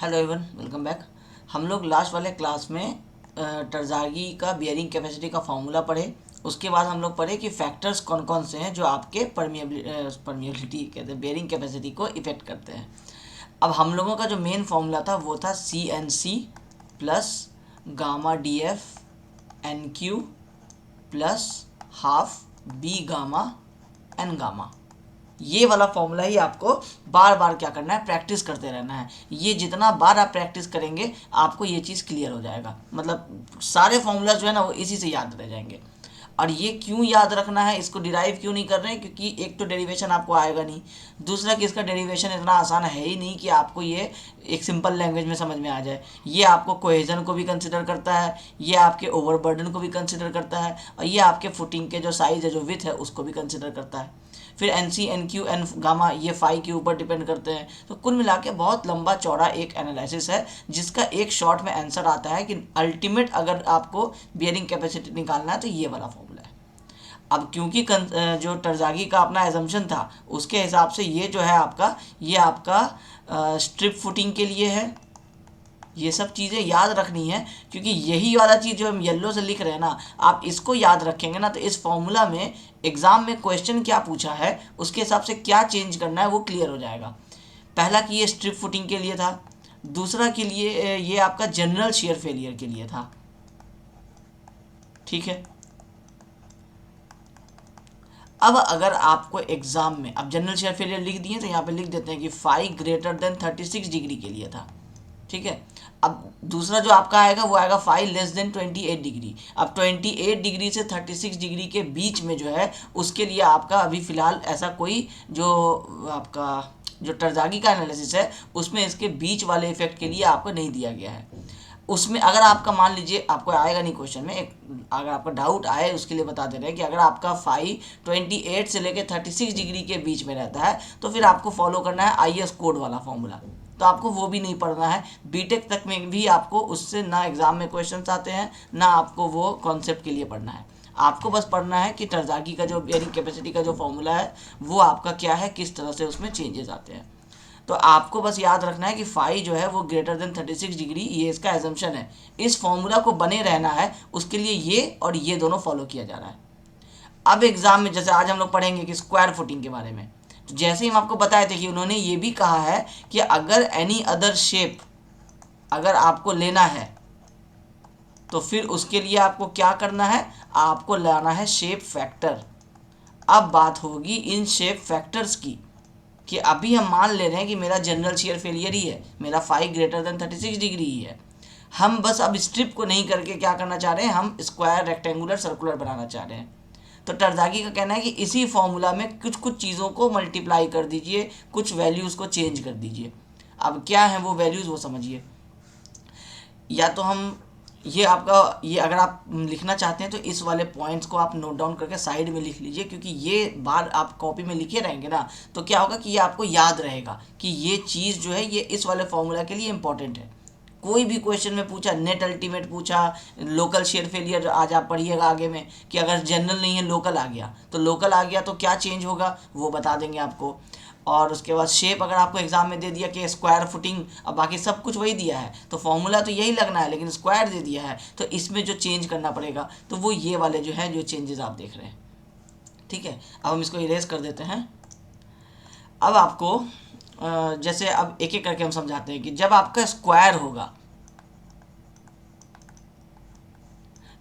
Hello everyone, welcome back. हम लोग last वाले क्लास में टरज़ागी का बियरिंग कैपेसिटी का फॉर्मूला पढ़े। उसके बाद हम लोग पढ़े कि फैक्टर्स कौन कौन से हैं जो आपके परमिएबिलिटी कहते हैं बियरिंग कैपेसिटी को इफेक्ट करते हैं। अब हम लोगों का जो मेन फॉर्मूला था वो था CNC plus gamma DF NQ plus half B gamma N gamma. ये वाला फॉर्मूला ही आपको बार बार क्या करना है, प्रैक्टिस करते रहना है। ये जितना बार आप प्रैक्टिस करेंगे आपको ये चीज़ क्लियर हो जाएगा। मतलब सारे फॉर्मूला जो है ना वो इसी से याद रह जाएंगे। और ये क्यों याद रखना है, इसको डिराइव क्यों नहीं कर रहे हैं, क्योंकि एक तो डेरिवेशन आपको आएगा नहीं, दूसरा कि इसका डेरिवेशन इतना आसान है ही नहीं कि आपको ये एक सिंपल लैंग्वेज में समझ में आ जाए। ये आपको कोहेजन को भी कंसिडर करता है, ये आपके ओवरबर्डन को भी कंसिडर करता है, और ये आपके फुटिंग के जो साइज है, जो विथ है, उसको भी कंसिडर करता है। फिर NC NQ N गामा ये फाई के ऊपर डिपेंड करते हैं। तो कुल मिला के बहुत लंबा चौड़ा एक एनालिसिस है जिसका एक शॉर्ट में आंसर आता है कि अल्टीमेट अगर आपको बियरिंग कैपेसिटी निकालना है तो ये वाला फॉर्मूला है। अब क्योंकि जो टरज़ागी का अपना एजम्पशन था उसके हिसाब से ये जो है आपका, ये आपका स्ट्रिप फुटिंग के लिए है। ये सब चीज़ें याद रखनी है, क्योंकि यही वाला चीज़ जो हम येलो से लिख रहे हैं ना, आप इसको याद रखेंगे ना तो इस फॉर्मूला में एग्ज़ाम में क्वेश्चन क्या पूछा है उसके हिसाब से क्या चेंज करना है वो क्लियर हो जाएगा। पहला कि ये स्ट्रिप फुटिंग के लिए था, दूसरा के लिए ये आपका जनरल शेयर फेलियर के लिए था। ठीक है। अब अगर आपको एग्जाम में, अब जनरल शेयर फेलियर लिख दिए तो यहाँ पे लिख देते हैं कि 5 ग्रेटर देन 36 डिग्री के लिए था। ठीक है। अब दूसरा जो आपका आएगा वो आएगा 5 लेस देन 28 डिग्री। अब 28 डिग्री से 36 डिग्री के बीच में जो है उसके लिए आपका अभी फ़िलहाल ऐसा कोई जो आपका जो टरज़ागी का एनालिसिस है उसमें इसके बीच वाले इफेक्ट के लिए आपको नहीं दिया गया है। उसमें अगर आपका मान लीजिए आपको आएगा नहीं क्वेश्चन में, एक अगर आपका डाउट आए उसके लिए बता दे रहे हैं कि अगर आपका 28 से लेकर 36 डिग्री के बीच में रहता है तो फिर आपको फॉलो करना है IS कोड वाला फॉर्मूला। तो आपको वो भी नहीं पढ़ना है। बीटेक तक में भी आपको उससे ना एग्जाम में क्वेश्चंस आते हैं ना आपको वो कॉन्सेप्ट के लिए पढ़ना है। आपको बस पढ़ना है कि टरज़ागी का जो बियरिंग कैपेसिटी का जो फॉर्मूला है वो आपका क्या है, किस तरह से उसमें चेंजेस आते हैं। तो आपको बस याद रखना है कि फाई जो है वो ग्रेटर देन 36 डिग्री, ये इसका एजम्पशन है। इस फॉर्मूला को बने रहना है उसके लिए ये और ये दोनों फॉलो किया जा रहा है। अब एग्जाम में जैसे आज हम लोग पढ़ेंगे कि स्क्वायर फुटिंग के बारे में, तो जैसे ही हम आपको बताए थे कि उन्होंने ये भी कहा है कि अगर एनी अदर शेप अगर आपको लेना है तो फिर उसके लिए आपको क्या करना है, आपको लाना है शेप फैक्टर। अब बात होगी इन शेप फैक्टर्स की कि अभी हम मान ले रहे हैं कि मेरा जनरल शेयर फेलियर ही है, मेरा 5 ग्रेटर देन 36 डिग्री ही है। हम बस अब स्ट्रिप को नहीं करके क्या करना चाह रहे हैं, हम स्क्वायर रेक्टेंगुलर सर्कुलर बनाना चाह रहे हैं। तो टरज़ागी का कहना है कि इसी फॉर्मूला में कुछ कुछ चीज़ों को मल्टीप्लाई कर दीजिए, कुछ वैल्यूज़ को चेंज कर दीजिए। अब क्या है वो वैल्यूज़ वो समझिए। या तो हम ये आपका, ये अगर आप लिखना चाहते हैं तो इस वाले पॉइंट्स को आप नोट डाउन करके साइड में लिख लीजिए, क्योंकि ये बार आप कॉपी में लिखे रहेंगे ना तो क्या होगा कि ये आपको याद रहेगा कि ये चीज़ जो है ये इस वाले फॉर्मूला के लिए इंपॉर्टेंट है। कोई भी क्वेश्चन में पूछा, नेट अल्टीमेट पूछा, लोकल शेयर फेलियर आज आप पढ़िएगा आगे में कि अगर जनरल नहीं है लोकल आ गया, तो लोकल आ गया तो क्या चेंज होगा वो बता देंगे आपको। और उसके बाद शेप अगर आपको एग्जाम में दे दिया कि स्क्वायर फुटिंग, अब बाकी सब कुछ वही दिया है तो फॉर्मूला तो यही लगना है, लेकिन स्क्वायर दे दिया है तो इसमें जो चेंज करना पड़ेगा तो वो ये वाले जो है जो चेंजेस आप देख रहे हैं। ठीक है। अब हम इसको इरेज कर देते हैं। अब आपको जैसे अब एक एक करके हम समझाते हैं कि जब आपका स्क्वायर होगा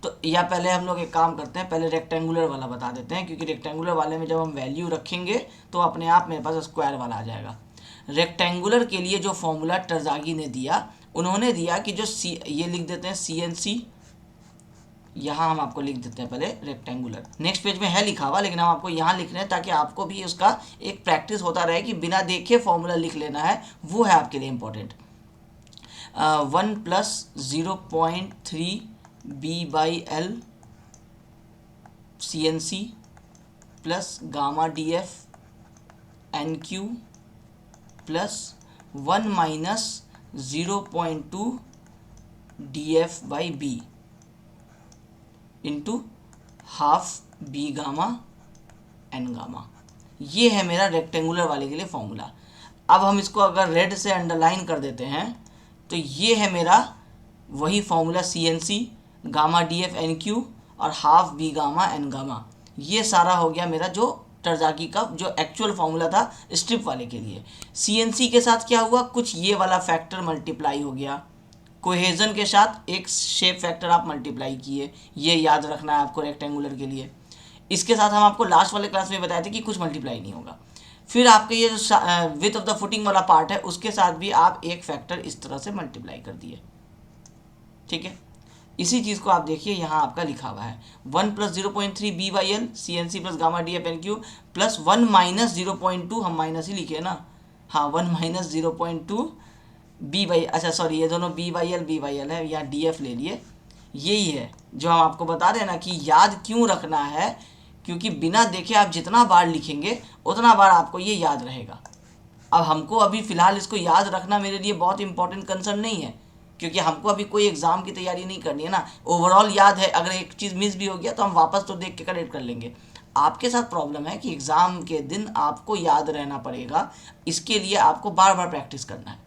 तो, या पहले हम लोग एक काम करते हैं, पहले रेक्टेंगुलर वाला बता देते हैं, क्योंकि रेक्टेंगुलर वाले में जब हम वैल्यू रखेंगे तो अपने आप मेरे पास स्क्वायर वाला आ जाएगा। रेक्टेंगुलर के लिए जो फॉर्मूला टरज़ागी ने दिया, उन्होंने दिया कि जो ये लिख देते हैं CNC, यहाँ हम आपको लिख देते हैं पहले रेक्टेंगुलर, नेक्स्ट पेज में है लिखा हुआ लेकिन हम आपको यहाँ लिख रहे हैं ताकि आपको भी उसका एक प्रैक्टिस होता रहे कि बिना देखे फॉर्मूला लिख लेना है, वो है आपके लिए important. 1 + 0.3 B/L CNC plus gamma DF NQ plus 1 - 0.2 DF/B into half B gamma N gamma. ये है मेरा रेक्टेंगुलर वाले के लिए फॉर्मूला। अब हम इसको अगर रेड से अंडरलाइन कर देते हैं तो ये है मेरा वही formula CNC gamma DF NQ और half B gamma N gamma. ये सारा हो गया मेरा जो टरज़ागी का जो एक्चुअल फॉर्मूला था स्ट्रिप वाले के लिए। CNC के साथ क्या हुआ, कुछ ये वाला फैक्टर मल्टीप्लाई हो गया, कोहेजन के साथ एक शेप फैक्टर आप मल्टीप्लाई किए, ये याद रखना है आपको रेक्टेंगुलर के लिए। इसके साथ हम आपको लास्ट वाले क्लास में बताए थे कि कुछ मल्टीप्लाई नहीं होगा। फिर आपके ये जो विथ ऑफ द फुटिंग वाला पार्ट है उसके साथ भी आप एक फैक्टर इस तरह से मल्टीप्लाई कर दिए, ठीक है। इसी चीज़ को आप देखिए यहाँ आपका लिखा हुआ है 1 + 0.3 B/L CNC plus gamma DF NQ plus 1 - 0.2, हम माइनस ही लिखे ना, हाँ 1 - 0.2 B/L, अच्छा सॉरी ये दोनों B/L है, या DF ले लिए। यही है जो हम आपको बता रहे हैं ना कि याद क्यों रखना है, क्योंकि बिना देखे आप जितना बार लिखेंगे उतना बार आपको ये याद रहेगा। अब हमको अभी फ़िलहाल इसको याद रखना मेरे लिए बहुत इंपॉर्टेंट कंसर्न नहीं है, क्योंकि हमको अभी कोई एग्ज़ाम की तैयारी नहीं करनी है ना। ओवरऑल याद है, अगर एक चीज़ मिस भी हो गया तो हम वापस तो देख के करेक्ट कर लेंगे। आपके साथ प्रॉब्लम है कि एग्ज़ाम के दिन आपको याद रहना पड़ेगा, इसके लिए आपको बार बार प्रैक्टिस करना है।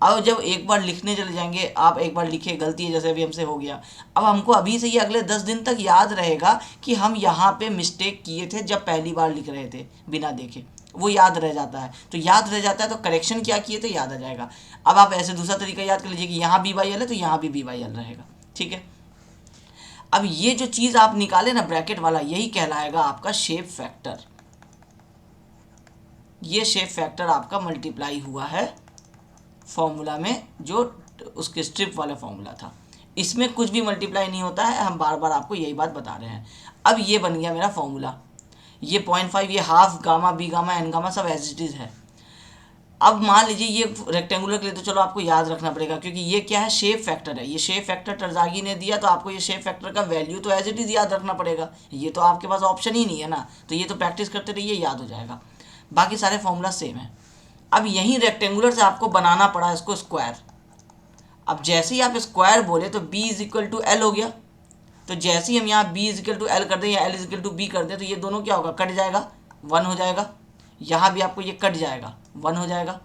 अब जब एक बार लिखने चले जाएंगे, आप एक बार लिखे गलती है जैसे अभी हमसे हो गया, अब हमको अभी से ही अगले 10 दिन तक याद रहेगा कि हम यहाँ पे मिस्टेक किए थे जब पहली बार लिख रहे थे बिना देखे, वो याद रह जाता है। तो याद रह जाता है तो करेक्शन क्या किए थे याद आ जाएगा। अब आप ऐसे दूसरा तरीका याद कर लीजिए कि यहाँ B/L है तो यहाँ भी B/L रहेगा, ठीक है। अब ये जो चीज़ आप निकाले ना ब्रैकेट वाला, यही कहलाएगा आपका शेप फैक्टर। ये शेप फैक्टर आपका मल्टीप्लाई हुआ है फॉर्मूला में, जो उसके स्ट्रिप वाला फॉर्मूला था। इसमें कुछ भी मल्टीप्लाई नहीं होता है, हम बार बार आपको यही बात बता रहे हैं। अब ये बन गया मेरा फॉर्मूला, ये 0.5, ये half gamma B gamma N gamma सब एज इट इज़ है। अब मान लीजिए ये रेक्टेंगुलर के लिए तो चलो आपको याद रखना पड़ेगा, क्योंकि ये क्या है, शेप फैक्टर है। ये शेप फैक्टर टरज़ागी ने दिया तो आपको ये शेप फैक्टर का वैल्यू तो एज इट इज़ याद रखना पड़ेगा, ये तो आपके पास ऑप्शन ही नहीं है ना। तो ये तो प्रैक्टिस करते रहिए, याद हो जाएगा। बाकी सारे फॉर्मूला सेम है। अब यहीं रेक्टेंगुलर से आपको बनाना पड़ा इसको स्क्वायर। अब जैसे ही आप स्क्वायर बोले तो B = L हो गया। तो जैसे ही हम यहाँ B = L कर दें या L = B कर दें तो ये दोनों क्या होगा, कट जाएगा, 1 हो जाएगा। यहाँ भी आपको ये कट जाएगा, 1 हो जाएगा।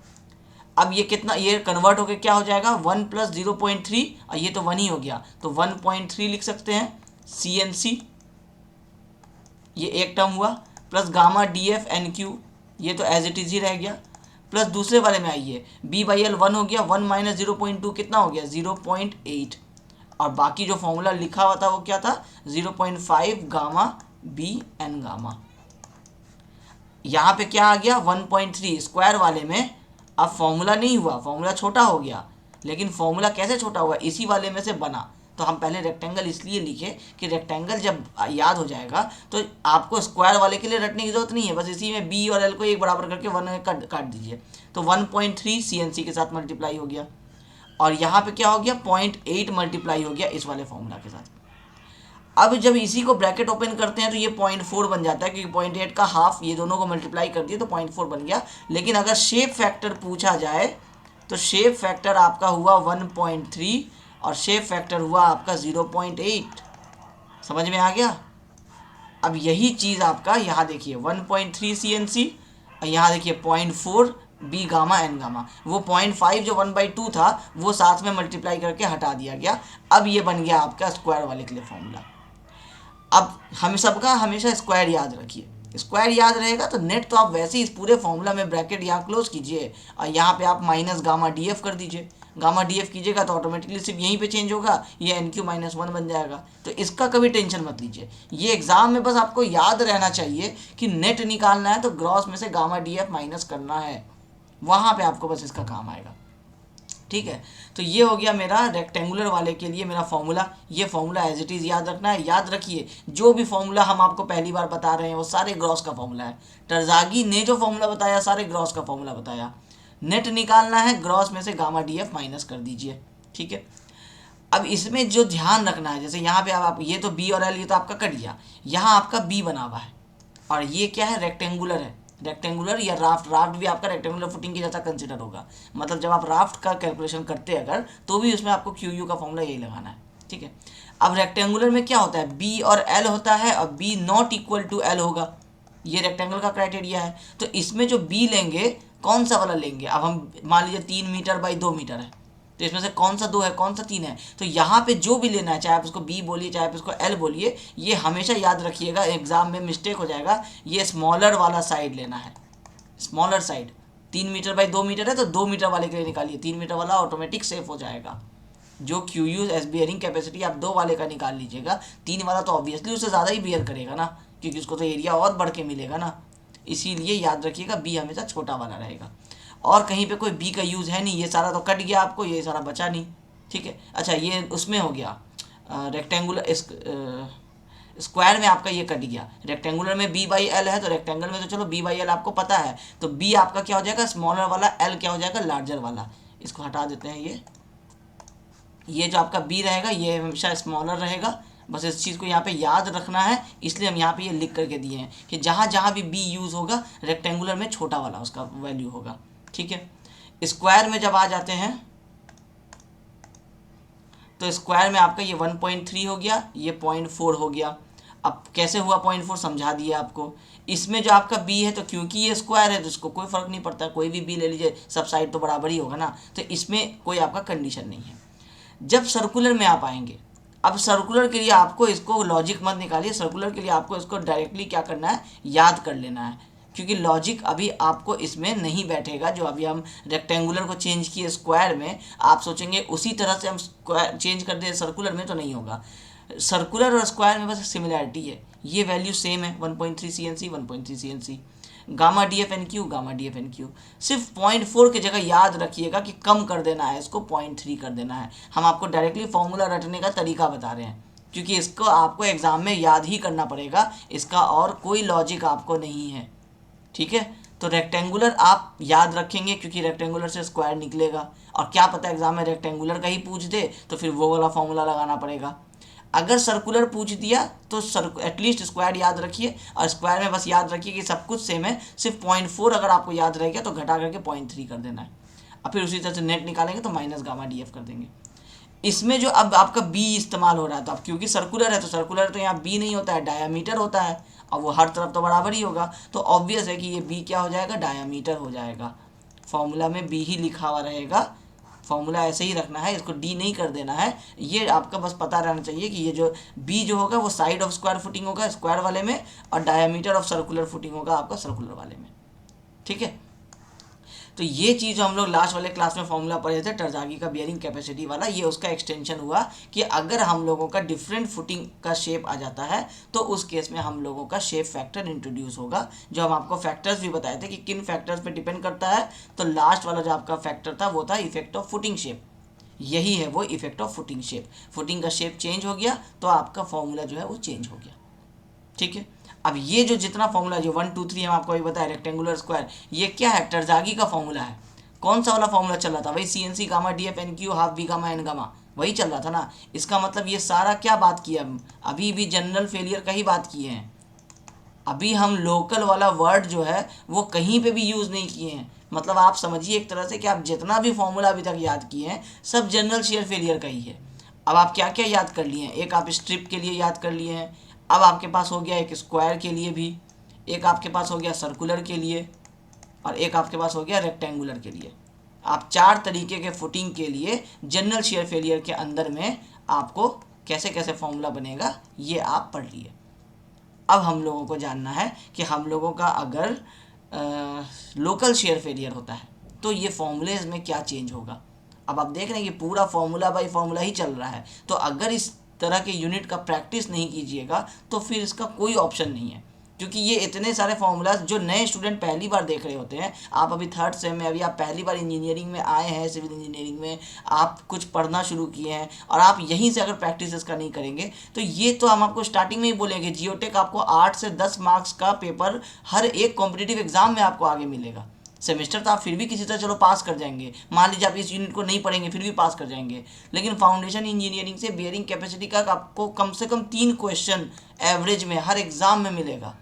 अब ये कितना, ये कन्वर्ट होकर क्या हो जाएगा, 1 + 0.3, और ये तो 1 ही हो गया तो 1.3 लिख सकते हैं CNC, ये एक टर्म हुआ, प्लस गामा DF NQ, ये तो एज इट इज़ ही रह गया। प्लस दूसरे वाले में आइए, B/L 1 हो गया, 1 - 0.2 कितना हो गया, 0.8, और बाकी जो फॉर्मूला लिखा हुआ था वो क्या था, 0.5 गामा B N गामा। यहाँ पे क्या आ गया, 1.3 स्क्वायर वाले में। अब फॉर्मूला नहीं हुआ, फॉर्मूला छोटा हो गया, लेकिन फॉर्मूला कैसे छोटा हुआ, इसी वाले में से बना। तो हम पहले रेक्टेंगल इसलिए लिखे कि रेक्टेंगल जब याद हो जाएगा तो आपको स्क्वायर वाले के लिए रटने की जरूरत नहीं है, बस इसी में B और L को एक बराबर करके 1 काट दीजिए। तो 1.3 CNC के साथ मल्टीप्लाई हो गया, और यहाँ पे क्या हो गया, 0.8 मल्टीप्लाई हो गया इस वाले फॉर्मूला के साथ। अब जब इसी को ब्रैकेट ओपन करते हैं तो ये 0.4 बन जाता है, क्योंकि 0.8 का हाफ ये दोनों को मल्टीप्लाई कर दिए तो 0.4 बन गया। लेकिन अगर शेप फैक्टर पूछा जाए तो शेप फैक्टर आपका हुआ 1.3 और शेप फैक्टर हुआ आपका 0.8। समझ में आ गया। अब यही चीज़ आपका यहाँ देखिए 1.3 CNC, और यहाँ देखिए 0.4 B गामा N गामा। वो 0.5 जो 1/2 था वो साथ में मल्टीप्लाई करके हटा दिया गया। अब ये बन गया आपका स्क्वायर वाले के लिए फॉर्मूला। अब हम सबका हमेशा स्क्वायर याद रखिए, स्क्वायर याद रहेगा तो नेट तो आप वैसे ही इस पूरे फॉर्मूला में ब्रैकेट यहाँ क्लोज कीजिए और यहाँ पे आप माइनस गामा DF कर दीजिए। गामा DF कीजिएगा तो ऑटोमेटिकली सिर्फ यहीं पे चेंज होगा, ये NQ - 1 बन जाएगा। तो इसका कभी टेंशन मत लीजिए, ये एग्जाम में बस आपको याद रहना चाहिए कि नेट निकालना है तो ग्रॉस में से गामा DF माइनस करना है, वहाँ पे आपको बस इसका काम आएगा। ठीक है, तो ये हो गया मेरा रेक्टेंगुलर वाले के लिए मेरा फॉर्मूला। ये फॉर्मूला एज इट इज़ याद रखना है। याद रखिए जो भी फॉर्मूला हम आपको पहली बार बता रहे हैं वो सारे ग्रॉस का फॉर्मूला है। टरज़ागी ने जो फॉर्मूला बताया सारे ग्रॉस का फॉर्मूला बताया। नेट निकालना है, ग्रॉस में से गामा DF माइनस कर दीजिए। ठीक है, अब इसमें जो ध्यान रखना है, जैसे यहाँ पे आप ये तो B और L ये तो आपका कट गया, यहाँ आपका B बना हुआ है और ये क्या है, रेक्टेंगुलर है। रेक्टेंगुलर या राफ्ट भी आपका रेक्टेंगुलर फुटिंग की जैसा कंसिडर होगा। मतलब जब आप राफ्ट का कैलकुलेशन करते हैं अगर, तो भी उसमें आपको QU का फॉर्मूला यही लगाना है। ठीक है, अब रेक्टेंगुलर में क्या होता है, B और L होता है और B not equal to L होगा। ये रेक्टेंगल का क्राइटेरिया है। तो इसमें जो B लेंगे कौन सा वाला लेंगे, अब हम मान लीजिए 3 मीटर बाई 2 मीटर है तो इसमें से कौन सा 2 है, कौन सा 3 है। तो यहाँ पे जो भी लेना है, चाहे आप उसको बी बोलिए, चाहे आप उसको एल बोलिए, ये हमेशा याद रखिएगा, एग्जाम में मिस्टेक हो जाएगा, ये स्मॉलर वाला साइड लेना है, smaller side. 3 metre by 2 metre है तो 2 मीटर वाले के लिए निकालिए, 3 मीटर वाला ऑटोमेटिक सेफ हो जाएगा। जो Q U S bearing capacity आप 2 वाले का निकाल लीजिएगा, 3 वाला तो ऑब्वियसली उससे ज़्यादा ही बियर करेगा ना, क्योंकि उसको तो एरिया और बढ़ के मिलेगा ना। इसीलिए याद रखिएगा बी हमेशा छोटा वाला रहेगा। और कहीं पे कोई बी का यूज़ है नहीं, ये सारा तो कट गया आपको, ये सारा बचा नहीं, ठीक है। अच्छा ये उसमें हो गया रेक्टेंगुलर, स्क्वायर में आपका ये कट गया, रेक्टेंगुलर में बी बाई एल है, तो रेक्टेंगल में तो चलो बी बाई एल आपको पता है, तो बी आपका क्या हो जाएगा, स्मॉलर वाला, एल क्या हो जाएगा, लार्जर वाला। इसको हटा देते हैं, ये जो आपका बी रहेगा ये हमेशा स्मॉलर रहेगा। बस इस चीज़ को यहाँ पे याद रखना है, इसलिए हम यहाँ पे ये लिख करके दिए हैं कि जहाँ जहाँ भी बी यूज़ होगा रेक्टेंगुलर में छोटा वाला उसका वैल्यू होगा, ठीक है। स्क्वायर में जब आ जाते हैं तो स्क्वायर में आपका ये 1.3 हो गया, ये 0.4 हो गया। अब कैसे हुआ 0.4 समझा दिया आपको। इसमें जो आपका बी है, तो क्योंकि ये स्क्वायर है तो इसको कोई फ़र्क नहीं पड़ता, कोई भी बी ले लीजिए, सब साइड तो बराबर ही होगा ना, तो इसमें कोई आपका कंडीशन नहीं है। जब सर्कुलर में आप आएंगे, अब सर्कुलर के लिए आपको इसको लॉजिक मत निकालिए, सर्कुलर के लिए आपको इसको डायरेक्टली क्या करना है, याद कर लेना है, क्योंकि लॉजिक अभी आपको इसमें नहीं बैठेगा। जो अभी हम रेक्टेंगुलर को चेंज किए स्क्वायर में, आप सोचेंगे उसी तरह से हम स्क्वायर चेंज कर दें सर्कुलर में, तो नहीं होगा। सर्कुलर और स्क्वायर में बस सिमिलैरिटी है, ये वैल्यू सेम है, 1.3 CNC 1.3 CNC, gamma D F N Q gamma D F N Q. सिर्फ 0.4 की जगह याद रखिएगा कि कम कर देना है, इसको 0.3 कर देना है। हम आपको डायरेक्टली फॉर्मूला रटने का तरीका बता रहे हैं, क्योंकि इसको आपको एग्ज़ाम में याद ही करना पड़ेगा, इसका और कोई लॉजिक आपको नहीं है, ठीक है। तो रेक्टेंगुलर आप याद रखेंगे, क्योंकि रेक्टेंगुलर से स्क्वायर निकलेगा, और क्या पता एग्जाम में रेक्टेंगुलर का ही पूछ दे तो फिर वो वाला फॉर्मूला लगाना पड़ेगा। अगर सर्कुलर पूछ दिया तो एटलीस्ट स्क्वायर याद रखिए, और स्क्वायर में बस याद रखिए कि सब कुछ सेम है, सिर्फ 0.4 अगर आपको याद रह गया तो घटा करके 0.3 कर देना है। अब फिर उसी तरह से नेट निकालेंगे तो माइनस गामा डी एफ कर देंगे। इसमें जो अब आपका बी इस्तेमाल हो रहा है, तो अब क्योंकि सर्कुलर है तो सर्कुलर तो यहाँ बी नहीं होता है, डायामीटर होता है, अब वो हर तरफ तो बराबर ही होगा, तो ऑब्वियस है कि ये बी क्या हो जाएगा, डायामीटर हो जाएगा। फॉर्मूला में बी ही लिखा हुआ रहेगा, फॉर्मूला ऐसे ही रखना है, इसको डी नहीं कर देना है। ये आपका बस पता रहना चाहिए कि ये जो बी जो होगा वो साइड ऑफ स्क्वायर फुटिंग होगा स्क्वायर वाले में, और डायमीटर ऑफ सर्कुलर फुटिंग होगा आपका सर्कुलर वाले में, ठीक है। तो ये चीज़ जो हम लोग लास्ट वाले क्लास में फॉर्मूला पढ़े थे टरज़ागी का बियरिंग कैपेसिटी वाला, ये उसका एक्सटेंशन हुआ कि अगर हम लोगों का डिफरेंट फुटिंग का शेप आ जाता है तो उस केस में हम लोगों का शेप फैक्टर इंट्रोड्यूस होगा। जो हम आपको फैक्टर्स भी बताए थे कि किन फैक्टर्स पे डिपेंड करता है, तो लास्ट वाला जो आपका फैक्टर था वो था इफेक्ट ऑफ फुटिंग शेप। यही है वो effect of footing shape. Footing का शेप चेंज हो गया तो आपका फॉर्मूला जो है वो चेंज हो गया, ठीक है। अब ये जो जितना फॉर्मूला जो 1 2 3 हम आपको अभी बताया रेक्टेंगुलर स्क्वायर, ये क्या है, टरज़ागी का फॉर्मूला है। कौन सा वाला फॉर्मूला चल रहा था, वही CNC gamma D F N Q half B gamma N gamma, वही चल रहा था ना। इसका मतलब ये सारा क्या बात किया, अभी भी जनरल फेलियर का ही बात किए हैं। अभी हम लोकल वाला वर्ड जो है वो कहीं पे भी यूज़ नहीं किए हैं। मतलब आप समझिए एक तरह से कि आप जितना भी फॉर्मूला अभी तक याद किए हैं सब जनरल शेयर फेलियर का ही है। अब आप क्या क्या याद कर लिए हैं, एक आप स्ट्रिप के लिए याद कर लिए हैं, अब आपके पास हो गया एक स्क्वायर के लिए भी, एक आपके पास हो गया सर्कुलर के लिए, और एक आपके पास हो गया रेक्टेंगुलर के लिए। आप 4 तरीके के फुटिंग के लिए जनरल शेयर फेलियर के अंदर में आपको कैसे कैसे फॉर्मूला बनेगा ये आप पढ़ लिए। अब हम लोगों को जानना है कि हम लोगों का अगर लोकल शेयर फेलियर होता है तो ये फॉर्मूलेज में क्या चेंज होगा। अब आप देख रहे हैं कि पूरा फॉर्मूला बाई फॉर्मूला ही चल रहा है, तो अगर इस तरह के यूनिट का प्रैक्टिस नहीं कीजिएगा तो फिर इसका कोई ऑप्शन नहीं है, क्योंकि ये इतने सारे फॉर्मूलाज जो नए स्टूडेंट पहली बार देख रहे होते हैं। आप अभी 3rd सेम में, अभी आप पहली बार इंजीनियरिंग में आए हैं, सिविल इंजीनियरिंग में आप कुछ पढ़ना शुरू किए हैं और आप यहीं से अगर प्रैक्टिस इसका नहीं करेंगे तो ये तो हम आपको स्टार्टिंग में ही बोलेंगे जियोटेक आपको 8 से 10 मार्क्स का पेपर हर एक कॉम्पिटिटिव एग्जाम में आपको आगे मिलेगा। सेमेस्टर तो आप फिर भी किसी तरह चलो पास कर जाएंगे, मान लीजिए आप इस यूनिट को नहीं पढ़ेंगे फिर भी पास कर जाएंगे, लेकिन फाउंडेशन इंजीनियरिंग से बियरिंग कैपेसिटी का आपको कम से कम 3 क्वेश्चन एवरेज में हर एग्ज़ाम में मिलेगा,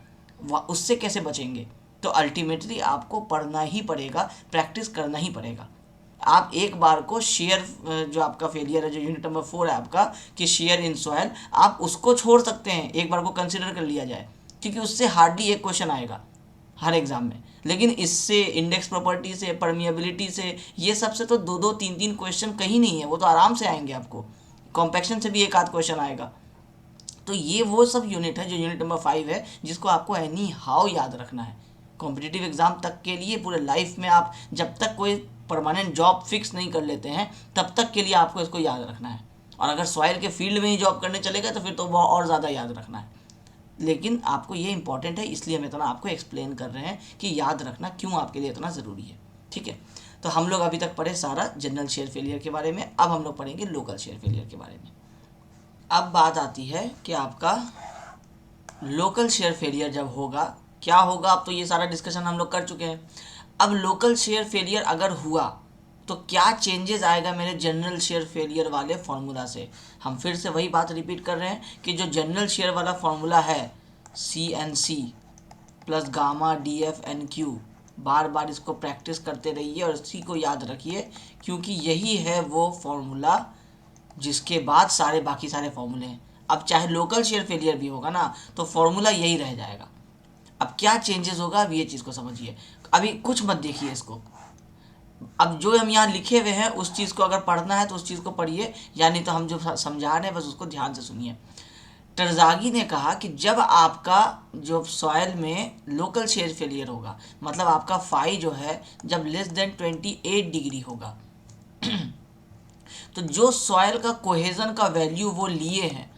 उससे कैसे बचेंगे। तो अल्टीमेटली आपको पढ़ना ही पड़ेगा, प्रैक्टिस करना ही पड़ेगा। आप एक बार को शेयर जो आपका फेलियर है, जो यूनिट नंबर 4 है आपका कि शेयर इन सॉइल, आप उसको छोड़ सकते हैं, एक बार को कंसिडर कर लिया जाए, क्योंकि उससे हार्डली एक क्वेश्चन आएगा हर एग्ज़ाम में। लेकिन इससे, इंडेक्स प्रॉपर्टी से, परमिएबिलिटी से, ये सब से तो 2-2, 3-3 क्वेश्चन कहीं नहीं है, वो तो आराम से आएंगे आपको। कॉम्पैक्शन से भी एक आध क्वेश्चन आएगा। तो ये वो सब यूनिट है जो यूनिट नंबर 5 है, जिसको आपको एनी हाउ याद रखना है कॉम्पिटिटिव एग्जाम तक के लिए। पूरे लाइफ में आप जब तक कोई परमानेंट जॉब फिक्स नहीं कर लेते हैं तब तक के लिए आपको इसको याद रखना है। और अगर सॉइल के फील्ड में ही जॉब करने चलेगा तो फिर तो वो और ज़्यादा याद रखना है। लेकिन आपको ये इंपॉर्टेंट है, इसलिए हम इतना आपको एक्सप्लेन कर रहे हैं कि याद रखना क्यों आपके लिए इतना ज़रूरी है। ठीक है, तो हम लोग अभी तक पढ़े सारा जनरल शेयर फेलियर के बारे में, अब हम लोग पढ़ेंगे लोकल शेयर फेलियर के बारे में। अब बात आती है कि आपका लोकल शेयर फेलियर जब होगा क्या होगा। अब तो ये सारा डिस्कशन हम लोग कर चुके हैं। अब लोकल शेयर फेलियर अगर हुआ तो क्या चेंजेस आएगा मेरे जनरल शेयर फेलियर वाले फॉर्मूला से। हम फिर से वही बात रिपीट कर रहे हैं कि जो जनरल शेयर वाला फॉर्मूला है CNC प्लस गामा DFNQ, बार बार इसको प्रैक्टिस करते रहिए और इसी को याद रखिए, क्योंकि यही है वो फॉर्मूला जिसके बाद सारे बाकी सारे फॉर्मूले हैं। अब चाहे लोकल शेयर फेलियर भी होगा ना तो फॉर्मूला यही रह जाएगा। अब क्या चेंजेस होगा, अब ये चीज़ को समझिए। अभी कुछ मत देखिए इसको, अब जो हम यहाँ लिखे हुए हैं उस चीज़ को अगर पढ़ना है तो उस चीज़ को पढ़िए, या नहीं तो हम जो समझा रहे हैं बस उसको ध्यान से सुनिए। टरजागी ने कहा कि जब आपका जो सॉइल में लोकल शेयर फेलियर होगा, मतलब आपका फाई जो है जब लेस देन 28 डिग्री होगा तो जो सॉइल का कोहेजन का वैल्यू वो लिए हैं,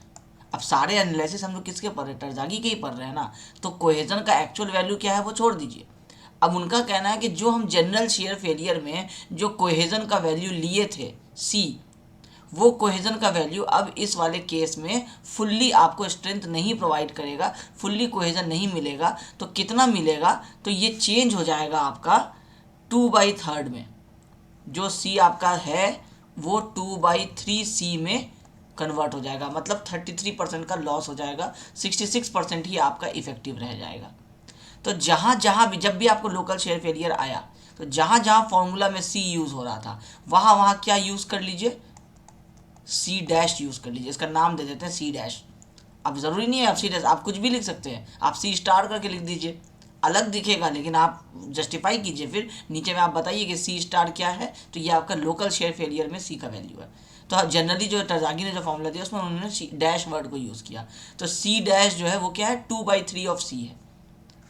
अब सारे एनालिसिस हम लोग किसके पढ़ रहे हैं, टरजागी के ही पढ़ रहे हैं ना, तो कोहेजन का एक्चुअल वैल्यू क्या है वो छोड़ दीजिए। अब उनका कहना है कि जो हम जनरल शेयर फेलियर में जो कोहेजन का वैल्यू लिए थे C, वो कोहेजन का वैल्यू अब इस वाले केस में फुल्ली आपको स्ट्रेंथ नहीं प्रोवाइड करेगा, फुल्ली कोहेजन नहीं मिलेगा। तो कितना मिलेगा, तो ये चेंज हो जाएगा आपका 2/3 में। जो C आपका है वो 2/3 C में कन्वर्ट हो जाएगा, मतलब 33% का लॉस हो जाएगा, 66% ही आपका इफेक्टिव रह जाएगा। तो जहाँ जहाँ भी जब भी आपको लोकल शेयर फेलियर आया तो जहाँ जहाँ फॉर्मूला में C यूज़ हो रहा था वहाँ वहाँ क्या यूज़ कर लीजिए, C' यूज़ कर लीजिए। इसका नाम दे देते हैं C'। अब ज़रूरी नहीं है आप C', आप कुछ भी लिख सकते हैं, आप C* करके लिख दीजिए, अलग दिखेगा, लेकिन आप जस्टिफाई कीजिए, फिर नीचे में आप बताइए कि C* क्या है, तो ये आपका लोकल शेयर फेलियर में C का वैल्यू है। तो जनरली जो टरजागी ने जो फॉर्मूला दिया उसमें उन्होंने C' वर्ड को यूज़ किया, तो C' जो है वो क्या है, 2/3 ऑफ C है।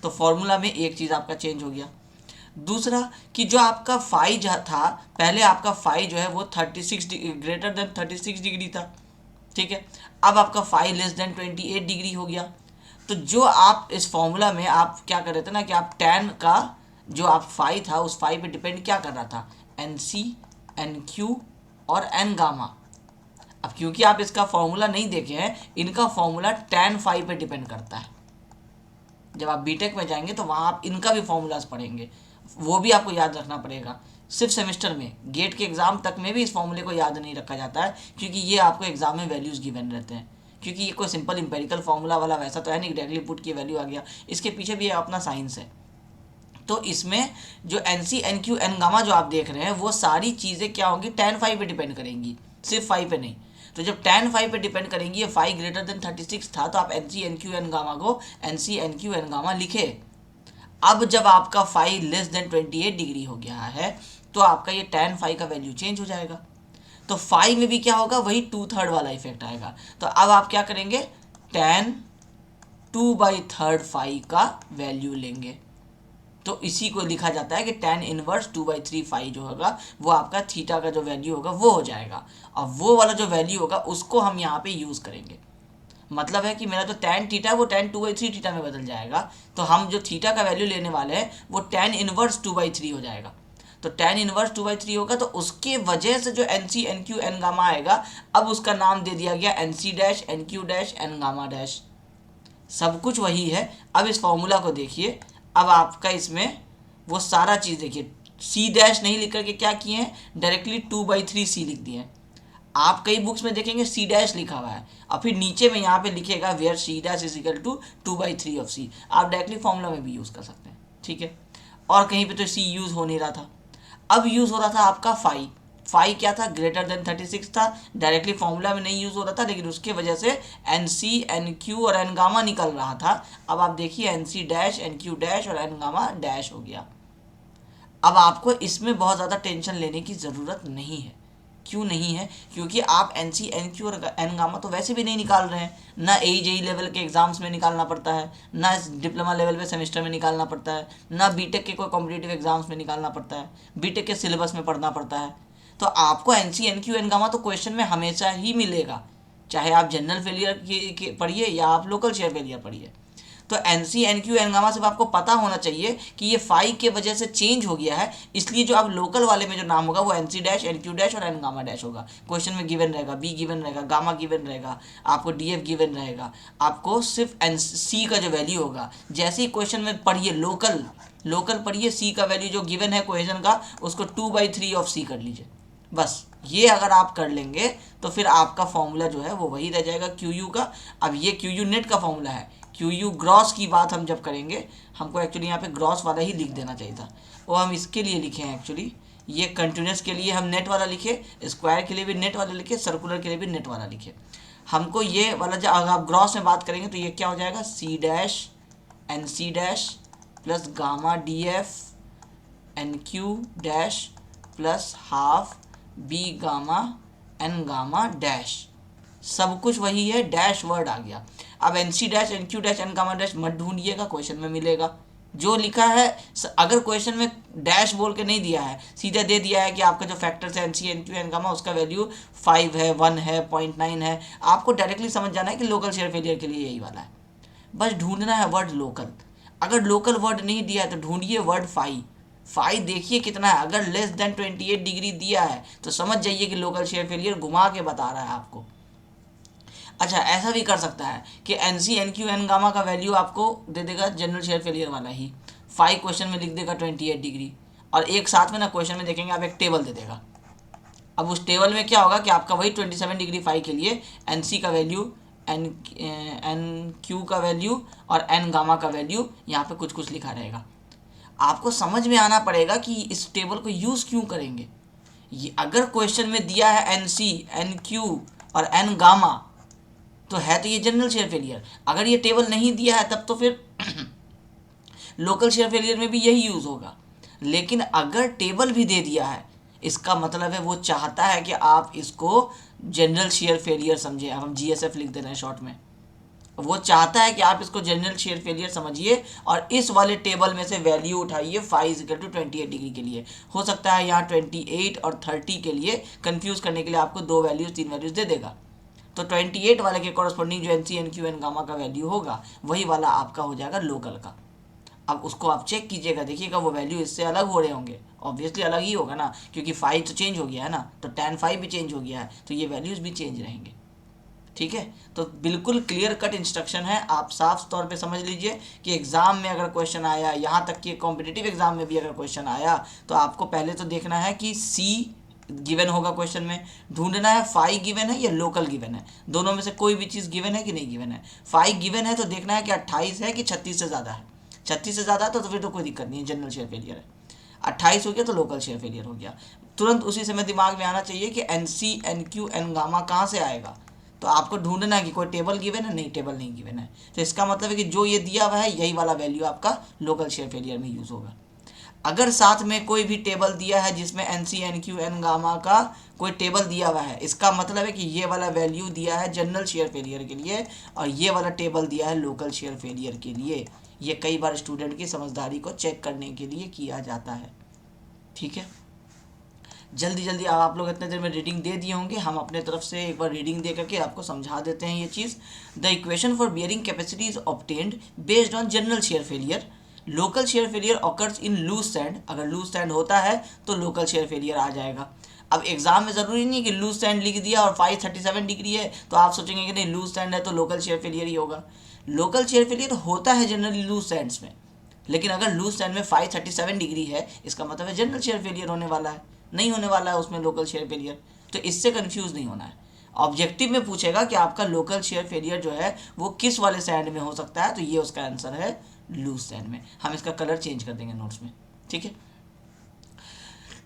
तो फॉर्मूला में एक चीज़ आपका चेंज हो गया। दूसरा कि जो आपका फाई था, पहले आपका फाई जो है वो 36 ग्रेटर देन 36 डिग्री था, ठीक है। अब आपका फाई लेस देन 28 डिग्री हो गया। तो जो आप इस फॉर्मूला में आप क्या कर रहे थे ना कि आप टैन का जो आप फाई था उस फाई पे डिपेंड क्या कर रहा था, NC, NQ और N गामा। अब क्योंकि आप इसका फॉर्मूला नहीं देखे हैं, इनका फॉर्मूला टैन फाई पे डिपेंड करता है। जब आप बीटेक में जाएंगे तो वहाँ आप इनका भी फॉर्मूलाज पढ़ेंगे, वो भी आपको याद रखना पड़ेगा। सिर्फ सेमेस्टर में, गेट के एग्ज़ाम तक में भी इस फॉर्मूले को याद नहीं रखा जाता है, क्योंकि ये आपको एग्जाम में वैल्यूज़ गिवन रहते हैं। क्योंकि ये कोई सिंपल इंपेरिकल फॉर्मूला वाला वैसा तो है नहीं, डायरेक्टली पुट की वैल्यू आ गया, इसके पीछे भी अपना साइंस है। तो इसमें जो NC, NQ, N गामा जो आप देख रहे हैं वो सारी चीज़ें क्या होंगी, टैन फाई पे डिपेंड करेंगी, सिर्फ फाई पे नहीं। तो जब टैन फाई पे डिपेंड करेंगी, ये फाई ग्रेटर देन 36 था तो आप NC, NQ, N गामा को NC, NQ, N गामा लिखे। अब जब आपका फाई लेस देन 28 डिग्री हो गया है तो आपका ये टैन फाई का वैल्यू चेंज हो जाएगा। तो फाई में भी क्या होगा, वही 2/3 वाला इफेक्ट आएगा। तो अब आप क्या करेंगे, टैन 2/3 फाई का वैल्यू लेंगे। तो इसी को लिखा जाता है कि टैन इनवर्स 2/3 फाई जो होगा वो आपका थीटा का जो वैल्यू होगा वो हो जाएगा, और वो वाला जो वैल्यू होगा उसको हम यहाँ पे यूज़ करेंगे। मतलब है कि मेरा जो टैन थीटा है वो टैन 2/3 थीटा में बदल जाएगा, तो हम जो थीटा का वैल्यू लेने वाले हैं वो टैन इनवर्स 2/3 हो जाएगा। तो टैन इनवर्स 2/3 होगा तो उसके वजह से जो NC, NQ, N गामा आएगा, अब उसका नाम दे दिया गया NC', NQ', N gamma dash. सब कुछ वही है। अब इस फॉर्मूला को देखिए, अब आपका इसमें वो सारा चीज़ देखिए, C' नहीं लिख करके क्या किए हैं, डायरेक्टली 2/3 C लिख दिए हैं। आप कई बुक्स में देखेंगे C' लिखा हुआ है और फिर नीचे में यहाँ पे लिखेगा where C' is equal to 2/3 of C। आप डायरेक्टली फॉर्मूला में भी यूज़ कर सकते हैं, ठीक है। और कहीं पे तो C यूज़ हो नहीं रहा था, अब यूज़ हो रहा था आपका फाई। फाई क्या था, ग्रेटर देन 36 था, डायरेक्टली फॉर्मूला में नहीं यूज हो रहा था, लेकिन उसके वजह से एन सी, एन क्यू और एन गामा निकल रहा था। अब आप देखिए N C dash, N Q dash और एन गामा डैश हो गया। अब आपको इसमें बहुत ज़्यादा टेंशन लेने की ज़रूरत नहीं है। क्यों नहीं है? क्योंकि आप एन सी, एन क्यू और एन गामा तो वैसे भी नहीं निकाल रहे हैं, ना ए जेई लेवल के एग्जाम्स में निकालना पड़ता है, ना डिप्लोमा लेवल पे सेमेस्टर में निकालना पड़ता है, ना बीटेक के कोई कॉम्पिटिटिव एग्जाम्स में निकालना पड़ता है, बीटेक के सिलेबस में पढ़ना पड़ता है। तो आपको N C, N Q, N gamma तो क्वेश्चन में हमेशा ही मिलेगा, चाहे आप जनरल फेलियर पढ़िए या आप लोकल शेयर फेलियर पढ़िए। तो N C, N Q, N gamma सिर्फ आपको पता होना चाहिए कि ये फाई के वजह से चेंज हो गया है, इसलिए जो आप लोकल वाले में जो नाम होगा वो N C dash, N Q dash और एन गामा डैश होगा। क्वेश्चन में गिवन रहेगा, बी गिवन रहेगा, गामा गिवन रहेगा, आपको डी एफ गिवन रहेगा। आपको सिर्फ एन सी का जो वैल्यू होगा, जैसे ही क्वेश्चन में पढ़िए लोकल पढ़िए, सी का वैल्यू जो गिवन है क्वेश्चन का, उसको 2/3 ऑफ सी कर लीजिए। बस ये अगर आप कर लेंगे तो फिर आपका फॉर्मूला जो है वो वही रह जाएगा क्यू यू का। अब ये क्यू यू नेट का फॉर्मूला है, क्यू यू ग्रॉस की बात हम जब करेंगे, हमको एक्चुअली यहाँ पे ग्रॉस वाला ही लिख देना चाहिए था, वो हम इसके लिए लिखे हैं एक्चुअली। ये कंटिन्यूस के लिए हम नेट वाला लिखे, स्क्वायर के लिए भी नेट वाला लिखे, सर्कुलर के लिए भी नेट वाला लिखे। हमको ये वाला जब अगर आप ग्रॉस में बात करेंगे तो ये क्या हो जाएगा, C dash N C dash plus gamma D F N Q dash plus half B gamma N gamma dash, सब कुछ वही है, डैश वर्ड आ गया। अब N C dash, N Q dash, N gamma dash मत ढूंढिएगा, क्वेश्चन में मिलेगा जो लिखा है। अगर क्वेश्चन में डैश बोल के नहीं दिया है, सीधा दे दिया है कि आपका जो फैक्टर्स है N C, N Q, N gamma, उसका वैल्यू 5 है, 1 है, 0.9 है, आपको डायरेक्टली समझ जाना है कि लोकल शेयर फेलियर के लिए यही वाला है। बस ढूंढना है वर्ड लोकल। अगर लोकल वर्ड नहीं दिया है तो ढूंढिए वर्ड फाई देखिए कितना है। अगर लेस देन 28 डिग्री दिया है तो समझ जाइए कि लोकल शेयर फेलियर घुमा के बता रहा है आपको। अच्छा, ऐसा भी कर सकता है कि N C, N Q, N gamma का वैल्यू आपको दे देगा जनरल शेयर फेलियर वाला ही, फाई क्वेश्चन में लिख देगा 28 डिग्री, और एक साथ में ना क्वेश्चन में देखेंगे आप एक टेबल दे देगा। अब उस टेबल में क्या होगा कि आपका वही 27 डिग्री फाई के लिए एन सी का वैल्यू, एन क्यू का वैल्यू और एन गामा का वैल्यू यहाँ पे कुछ कुछ लिखा रहेगा। आपको समझ में आना पड़ेगा कि इस टेबल को यूज़ क्यों करेंगे। ये अगर क्वेश्चन में दिया है एन सी, एन क्यू और एन गामा तो है तो ये जनरल शेयर फेलियर। अगर ये टेबल नहीं दिया है तब तो फिर लोकल शेयर फेलियर में भी यही यूज़ होगा। लेकिन अगर टेबल भी दे दिया है, इसका मतलब है वो चाहता है कि आप इसको जनरल शेयर फेलियर समझें। अब हम जीएसएफ लिख दे रहे हैं शॉर्ट में, वो चाहता है कि आप इसको जनरल शेयर फेलियर समझिए और इस वाले टेबल में से वैल्यू उठाइए फाई इक्वल टू 28 डिग्री के लिए। हो सकता है यहाँ 28 और 30 के लिए कंफ्यूज करने के लिए आपको 2 वैल्यूज़ 3 वैल्यूज़ दे देगा। तो 28 वाले के कॉरस्पॉन्डिंग जो N C, N Q, N gamma का वैल्यू होगा वही वाला आपका हो जाएगा लोकल का। अब उसको आप चेक कीजिएगा, देखिएगा वो वैल्यू इससे अलग हो रहे होंगे, ऑब्वियसली अलग ही होगा ना, क्योंकि फाई तो चेंज हो गया है ना, तो tan फाई भी चेंज हो गया है, तो ये वैल्यूज़ भी चेंज रहेंगे। ठीक है, तो बिल्कुल क्लियर कट इंस्ट्रक्शन है, आप साफ तौर पे समझ लीजिए कि एग्ज़ाम में अगर क्वेश्चन आया, यहाँ तक कि कॉम्पिटिटिव एग्ज़ाम में भी अगर क्वेश्चन आया तो आपको पहले तो देखना है कि सी गिवन होगा क्वेश्चन में, ढूंढना है फाई गिवन है या लोकल गिवन है, दोनों में से कोई भी चीज़ गिवन है कि नहीं गिवन है। फाई गिवन है तो देखना है कि 28 है कि 36 से ज़्यादा है। 36 से ज़्यादा है तो फिर तो कोई दिक्कत नहीं है, जनरल शेयर फेलियर है। 28 हो गया तो लोकल शेयर फेलियर हो गया। तुरंत उसी समय दिमाग में आना चाहिए कि N C, N Q, N gamma कहाँ से आएगा, तो आपको ढूंढना है कि कोई टेबल गिवन है, नहीं टेबल नहीं गिवन है, तो इसका मतलब है कि जो ये दिया हुआ है यही वाला वैल्यू आपका लोकल शेयर फेलियर में यूज़ होगा। अगर साथ में कोई भी टेबल दिया है जिसमें N C, N Q, N gamma का कोई टेबल दिया हुआ है, इसका मतलब है कि ये वाला वैल्यू दिया है जनरल शेयर फेलियर के लिए और ये वाला टेबल दिया है लोकल शेयर फेलियर के लिए। ये कई बार स्टूडेंट की समझदारी को चेक करने के लिए किया जाता है। ठीक है, जल्दी जल्दी आप लोग इतने देर में रीडिंग दे दिए होंगे, हम अपने तरफ से एक बार रीडिंग दे करके आपको समझा देते हैं ये चीज़। The equation for bearing capacity is obtained based on general shear failure. Local shear failure occurs in loose sand, अगर लूज सैंड होता है तो लोकल शेयर फेलियर आ जाएगा। अब एग्जाम में ज़रूरी नहीं है कि लूज सैंड लिख दिया और 537 डिग्री है तो आप सोचेंगे कि नहीं लूज सैंड है तो लोकल शेयर फेलियर ही होगा। लोकल शेयर फेलियर होता है जनरली लूज सैंड्स में, लेकिन अगर लूज सैंड में 537 डिग्री है इसका मतलब है जनरल शेयर फेलियर होने वाला है, नहीं होने वाला है उसमें लोकल शेयर फेलियर। तो इससे कंफ्यूज नहीं होना है। ऑब्जेक्टिव में पूछेगा कि आपका लोकल शेयर फेलियर जो है वो किस वाले सैंड में हो सकता है, तो ये उसका आंसर है लूज सैंड में। हम इसका कलर चेंज कर देंगे नोट्स में। ठीक है,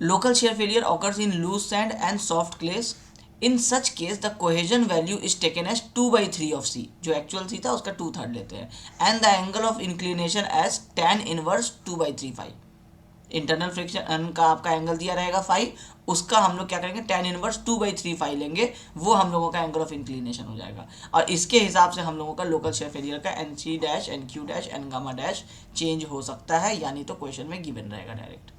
local shear failure occurs in loose sand and soft clays. In such case the cohesion value is taken as 2/3 of c, जो एक्चुअल सी था उसका 2/3 लेते हैं, and the angle of inclination as tan inverse 2/3 phi. Internal friction का आपका angle दिया रहेगा phi, उसका हम लोग क्या करेंगे tan इनवर्स 2/3 फाई लेंगे, वो हम लोगों का एंगल ऑफ इंक्लिनेशन हो जाएगा। और इसके हिसाब से हम लोगों का लोकल शेयर फेलियर का N C dash N Q dash N gamma dash change हो सकता है, यानी तो क्वेश्चन में गिवन रहेगा डायरेक्ट।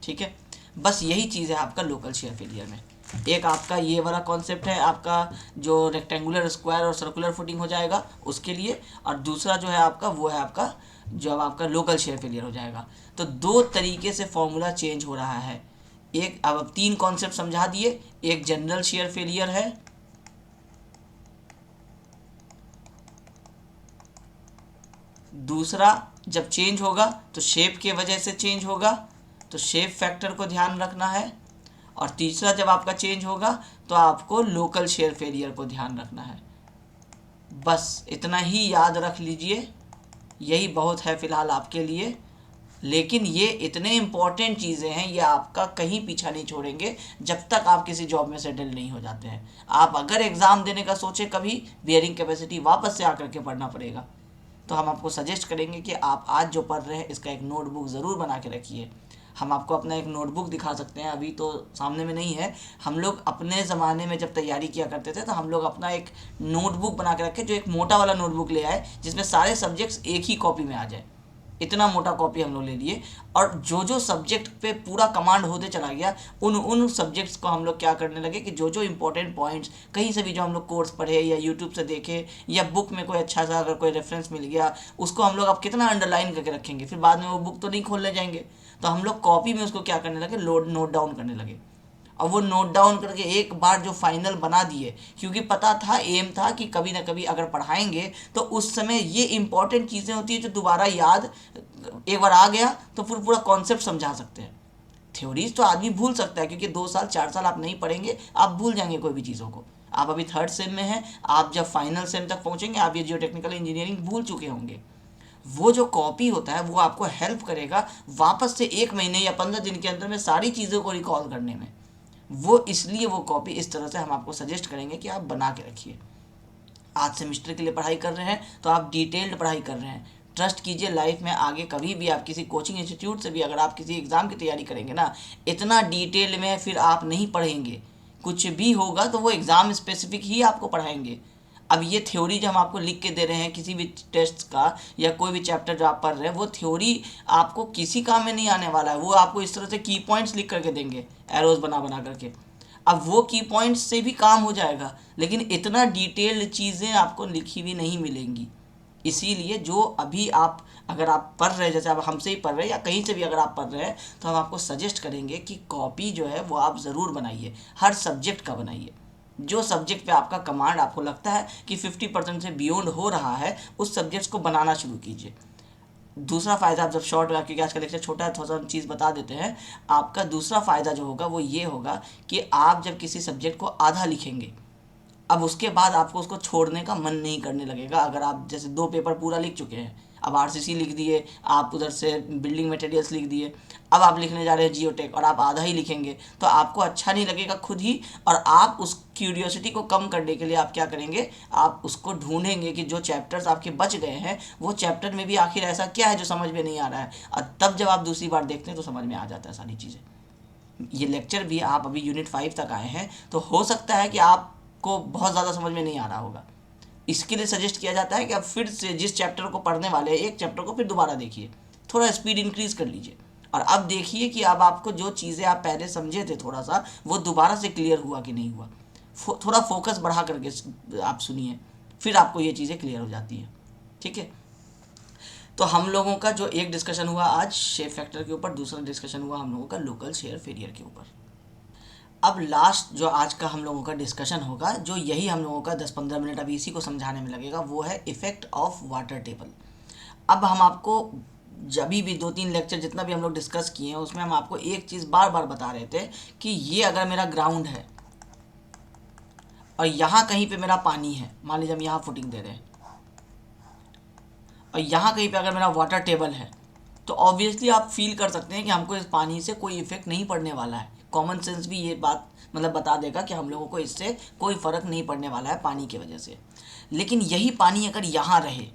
ठीक है, बस यही चीज़ है आपका लोकल शेयर फेलियर में। एक आपका ये वाला कॉन्सेप्ट है आपका जो रेक्टेंगुलर, स्क्वायर और सर्कुलर फुटिंग हो जाएगा उसके लिए, और दूसरा जो है आपका वो है आपका जो अब आपका लोकल शेयर फेलियर हो जाएगा। तो दो तरीके से फॉर्मूला चेंज हो रहा है। एक अब तीन कॉन्सेप्ट समझा दिए, एक जनरल शेयर फेलियर है, दूसरा जब चेंज होगा तो शेप के वजह से चेंज होगा, तो शेप फैक्टर को ध्यान रखना है, और तीसरा जब आपका चेंज होगा तो आपको लोकल शेयर फेलियर को ध्यान रखना है। बस इतना ही याद रख लीजिए, यही बहुत है फ़िलहाल आपके लिए। लेकिन ये इतने इम्पॉर्टेंट चीज़ें हैं, ये आपका कहीं पीछा नहीं छोड़ेंगे जब तक आप किसी जॉब में सेटल नहीं हो जाते हैं। आप अगर एग्ज़ाम देने का सोचे कभी, बियरिंग कैपेसिटी वापस से आकर के पढ़ना पड़ेगा, तो हम आपको सजेस्ट करेंगे कि आप आज जो पढ़ रहे हैं इसका एक नोटबुक ज़रूर बना के रखिए। हम आपको अपना एक नोटबुक दिखा सकते हैं, अभी तो सामने में नहीं है। हम लोग अपने ज़माने में जब तैयारी किया करते थे तो हम लोग अपना एक नोटबुक बना के रखे, जो एक मोटा वाला नोटबुक ले आए जिसमें सारे सब्जेक्ट्स एक ही कॉपी में आ जाए। इतना मोटा कॉपी हम लोग ले लिए, और जो जो सब्जेक्ट पे पूरा कमांड होते चला गया, उन सब्जेक्ट्स को हम लोग क्या करने लगे कि जो जो इंपॉर्टेंट पॉइंट्स कहीं से भी जो हम लोग कोर्स पढ़े या यूट्यूब से देखे या बुक में कोई अच्छा सा अगर कोई रेफरेंस मिल गया, उसको हम लोग अब कितना अंडरलाइन करके रखेंगे, फिर बाद में वो बुक तो नहीं खोलने जाएंगे। तो हम लोग कॉपी में उसको क्या करने लगे, नोट डाउन करने लगे। और वो नोट डाउन करके एक बार जो फाइनल बना दिए, क्योंकि पता था, एम था कि कभी ना कभी अगर पढ़ाएंगे तो उस समय ये इंपॉर्टेंट चीज़ें होती है जो दोबारा याद, एक बार आ गया तो फिर पूरा कॉन्सेप्ट समझा सकते हैं। थ्योरीज तो आदमी भूल सकता है, क्योंकि 2 साल 4 साल आप नहीं पढ़ेंगे, आप भूल जाएंगे कोई भी चीज़ों को। आप अभी थर्ड सेम में हैं, आप जब फाइनल सेम तक पहुंचेंगे आप ये जियो टेक्निकल इंजीनियरिंग भूल चुके होंगे। वो जो कॉपी होता है वो आपको हेल्प करेगा वापस से 1 महीने या 15 दिन के अंदर में सारी चीज़ों को रिकॉल करने में। वो इसलिए वो कॉपी इस तरह से हम आपको सजेस्ट करेंगे कि आप बना के रखिए। आज सेमेस्टर के लिए पढ़ाई कर रहे हैं तो आप डिटेल्ड पढ़ाई कर रहे हैं, ट्रस्ट कीजिए लाइफ में आगे कभी भी आप किसी कोचिंग इंस्टीट्यूट से भी अगर आप किसी एग्ज़ाम की तैयारी करेंगे ना, इतना डिटेल में फिर आप नहीं पढ़ेंगे। कुछ भी होगा तो वो एग्ज़ाम स्पेसिफिक ही आपको पढ़ाएंगे। अब ये थ्योरी जो हम आपको लिख के दे रहे हैं किसी भी टेस्ट का या कोई भी चैप्टर जो आप पढ़ रहे हैं, वो थ्योरी आपको किसी काम में नहीं आने वाला है। वो आपको इस तरह से की पॉइंट्स लिख करके देंगे, एरोज बना बना करके। अब वो की पॉइंट्स से भी काम हो जाएगा, लेकिन इतना डिटेल्ड चीज़ें आपको लिखी हुई नहीं मिलेंगी। इसीलिए जो अभी आप अगर आप पढ़ रहे हैं, जैसे आप हमसे ही पढ़ रहे हैं या कहीं से भी अगर आप पढ़ रहे हैं, तो हम आपको सजेस्ट करेंगे कि कॉपी जो है वो आप ज़रूर बनाइए, हर सब्जेक्ट का बनाइए। जो सब्जेक्ट पे आपका कमांड आपको लगता है कि 50% से बियॉन्ड हो रहा है, उस सब्जेक्ट्स को बनाना शुरू कीजिए। दूसरा फ़ायदा, आप जब शॉर्ट, क्योंकि आज का लेक्चर छोटा है, थोड़ा सा चीज़ बता देते हैं। आपका दूसरा फ़ायदा जो होगा वो ये होगा कि आप जब किसी सब्जेक्ट को आधा लिखेंगे, अब उसके बाद आपको उसको छोड़ने का मन नहीं करने लगेगा। अगर आप जैसे 2 पेपर पूरा लिख चुके हैं, अब आरसीसी लिख दिए, आप उधर से बिल्डिंग मटेरियल्स लिख दिए, अब आप लिखने जा रहे हैं जियोटेक और आप आधा ही लिखेंगे, तो आपको अच्छा नहीं लगेगा खुद ही। और आप उस क्यूरियोसिटी को कम करने के लिए आप क्या करेंगे, आप उसको ढूंढेंगे कि जो चैप्टर्स आपके बच गए हैं वो चैप्टर में भी आखिर ऐसा क्या है जो समझ में नहीं आ रहा है, और तब जब आप दूसरी बार देखते हैं तो समझ में आ जाता है सारी चीज़ें। ये लेक्चर भी आप अभी यूनिट 5 तक आए हैं, तो हो सकता है कि आपको बहुत ज़्यादा समझ में नहीं आ रहा होगा। इसके लिए सजेस्ट किया जाता है कि आप फिर से जिस चैप्टर को पढ़ने वाले हैं, एक चैप्टर को फिर दोबारा देखिए, थोड़ा स्पीड इंक्रीज कर लीजिए, और अब देखिए कि अब आपको जो चीज़ें आप पहले समझे थे थोड़ा सा, वो दोबारा से क्लियर हुआ कि नहीं हुआ। थोड़ा फोकस बढ़ा करके आप सुनिए, फिर आपको ये चीज़ें क्लियर हो जाती हैं। ठीक है, तो हम लोगों का जो एक डिस्कशन हुआ आज शेप फैक्टर के ऊपर, दूसरा डिस्कशन हुआ हम लोगों का लोकल शेयर फेलियर के ऊपर। अब लास्ट जो आज का हम लोगों का डिस्कशन होगा, जो यही हम लोगों का 10-15 मिनट अभी इसी को समझाने में लगेगा, वो है इफ़ेक्ट ऑफ वाटर टेबल। अब हम आपको जब भी 2-3 लेक्चर जितना भी हम लोग डिस्कस किए हैं उसमें हम आपको एक चीज़ बार बार बता रहे थे कि ये अगर मेरा ग्राउंड है और यहाँ कहीं पे मेरा पानी है, मान लीजिए हम यहाँ फुटिंग दे रहे हैं, और यहाँ कहीं पे अगर मेरा वाटर टेबल है, तो ऑब्वियसली आप फील कर सकते हैं कि हमको इस पानी से कोई इफेक्ट नहीं पड़ने वाला है। कॉमन सेंस भी ये बात मतलब बता देगा कि हम लोगों को इससे कोई फ़र्क नहीं पड़ने वाला है पानी की वजह से। लेकिन यही पानी अगर यहाँ रहे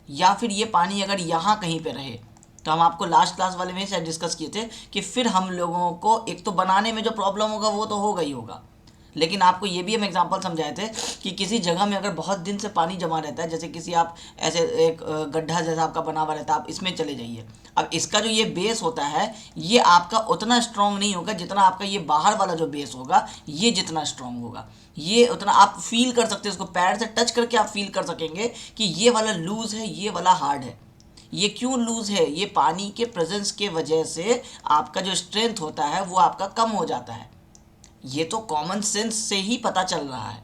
या फिर ये पानी अगर यहाँ कहीं पे रहे, तो हम आपको लास्ट क्लास वाले में शायद डिस्कस किए थे कि फिर हम लोगों को एक तो बनाने में जो प्रॉब्लम होगा वो तो होगा ही होगा, लेकिन आपको ये भी हम एग्जांपल समझाए थे कि किसी जगह में अगर बहुत दिन से पानी जमा रहता है, जैसे किसी आप ऐसे एक गड्ढा जैसा आपका बना हुआ रहता है, आप इसमें चले जाइए। अब इसका जो ये बेस होता है ये आपका उतना स्ट्रांग नहीं होगा जितना आपका ये बाहर वाला जो बेस होगा ये जितना स्ट्रांग होगा, ये उतना आप फील कर सकते हैं, उसको पैर से टच करके आप फील कर सकेंगे कि ये वाला लूज है ये वाला हार्ड है। ये क्यों लूज है? ये पानी के प्रेजेंस के वजह से आपका जो स्ट्रेंथ होता है वो आपका कम हो जाता है। ये तो कॉमन सेंस से ही पता चल रहा है।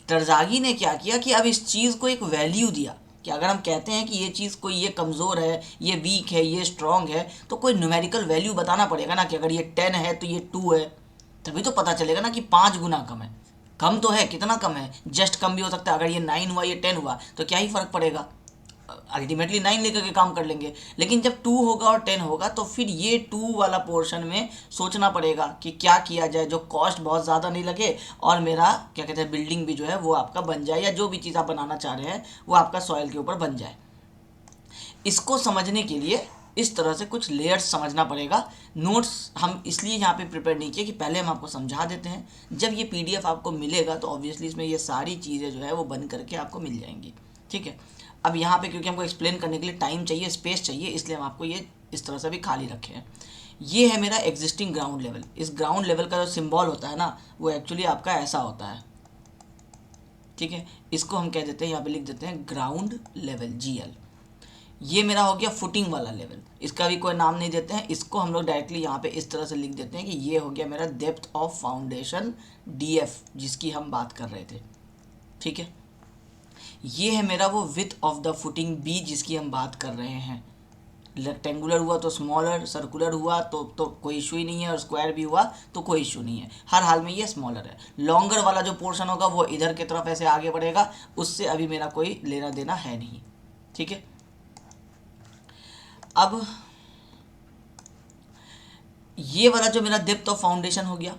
तरजागी ने क्या किया कि अब इस चीज़ को एक वैल्यू दिया कि अगर हम कहते हैं कि ये चीज़ कोई ये कमज़ोर है, ये वीक है, ये स्ट्रांग है, तो कोई न्यूमेरिकल वैल्यू बताना पड़ेगा ना कि अगर ये 10 है तो ये 2 है, तभी तो पता चलेगा ना कि 5 गुना कम है। कम तो है, कितना कम है? जस्ट कम भी हो सकता है। अगर ये 9 हुआ ये 10 हुआ तो क्या ही फ़र्क पड़ेगा, अल्टीमेटली 9 लेकर के काम कर लेंगे। लेकिन जब 2 होगा और 10 होगा तो फिर ये 2 वाला पोर्शन में सोचना पड़ेगा कि क्या किया जाए जो कॉस्ट बहुत ज़्यादा नहीं लगे और मेरा क्या कहते हैं बिल्डिंग भी जो है वो आपका बन जाए, या जो भी चीज़ आप बनाना चाह रहे हैं वो आपका सॉइल के ऊपर बन जाए। इसको समझने के लिए इस तरह से कुछ लेयर्स समझना पड़ेगा। नोट्स हम इसलिए यहाँ पे प्रिपेयर नहीं किए कि पहले हम आपको समझा देते हैं, जब ये PDF आपको मिलेगा तो ऑब्वियसली इसमें ये सारी चीज़ें जो है वो बन करके आपको मिल जाएंगी। ठीक है, अब यहाँ पे क्योंकि हमको एक्सप्लेन करने के लिए टाइम चाहिए, स्पेस चाहिए, इसलिए हम आपको ये इस तरह से भी खाली रखे हैं। ये है मेरा एग्जिस्टिंग ग्राउंड लेवल। इस ग्राउंड लेवल का जो सिंबल होता है ना वो एक्चुअली आपका ऐसा होता है। ठीक है, इसको हम कह देते हैं, यहाँ पे लिख देते हैं ग्राउंड लेवल GL। ये मेरा हो गया फुटिंग वाला लेवल, इसका भी कोई नाम नहीं देते हैं, इसको हम लोग डायरेक्टली यहाँ पे इस तरह से लिख देते हैं कि ये हो गया मेरा डेप्थ ऑफ फाउंडेशन DF, जिसकी हम बात कर रहे थे। ठीक है, ये है मेरा वो width of the footing B जिसकी हम बात कर रहे हैं। रेक्टेंगुलर हुआ तो स्मॉलर, सर्कुलर हुआ तो कोई इशू ही नहीं है, और स्क्वायर भी हुआ तो कोई इशू नहीं है, हर हाल में ये स्मॉलर है। लॉन्गर वाला जो पोर्शन होगा वो इधर की तरफ ऐसे आगे बढ़ेगा, उससे अभी मेरा कोई लेना देना है नहीं। ठीक है, अब ये वाला जो मेरा डेप्थ ऑफ फाउंडेशन हो गया।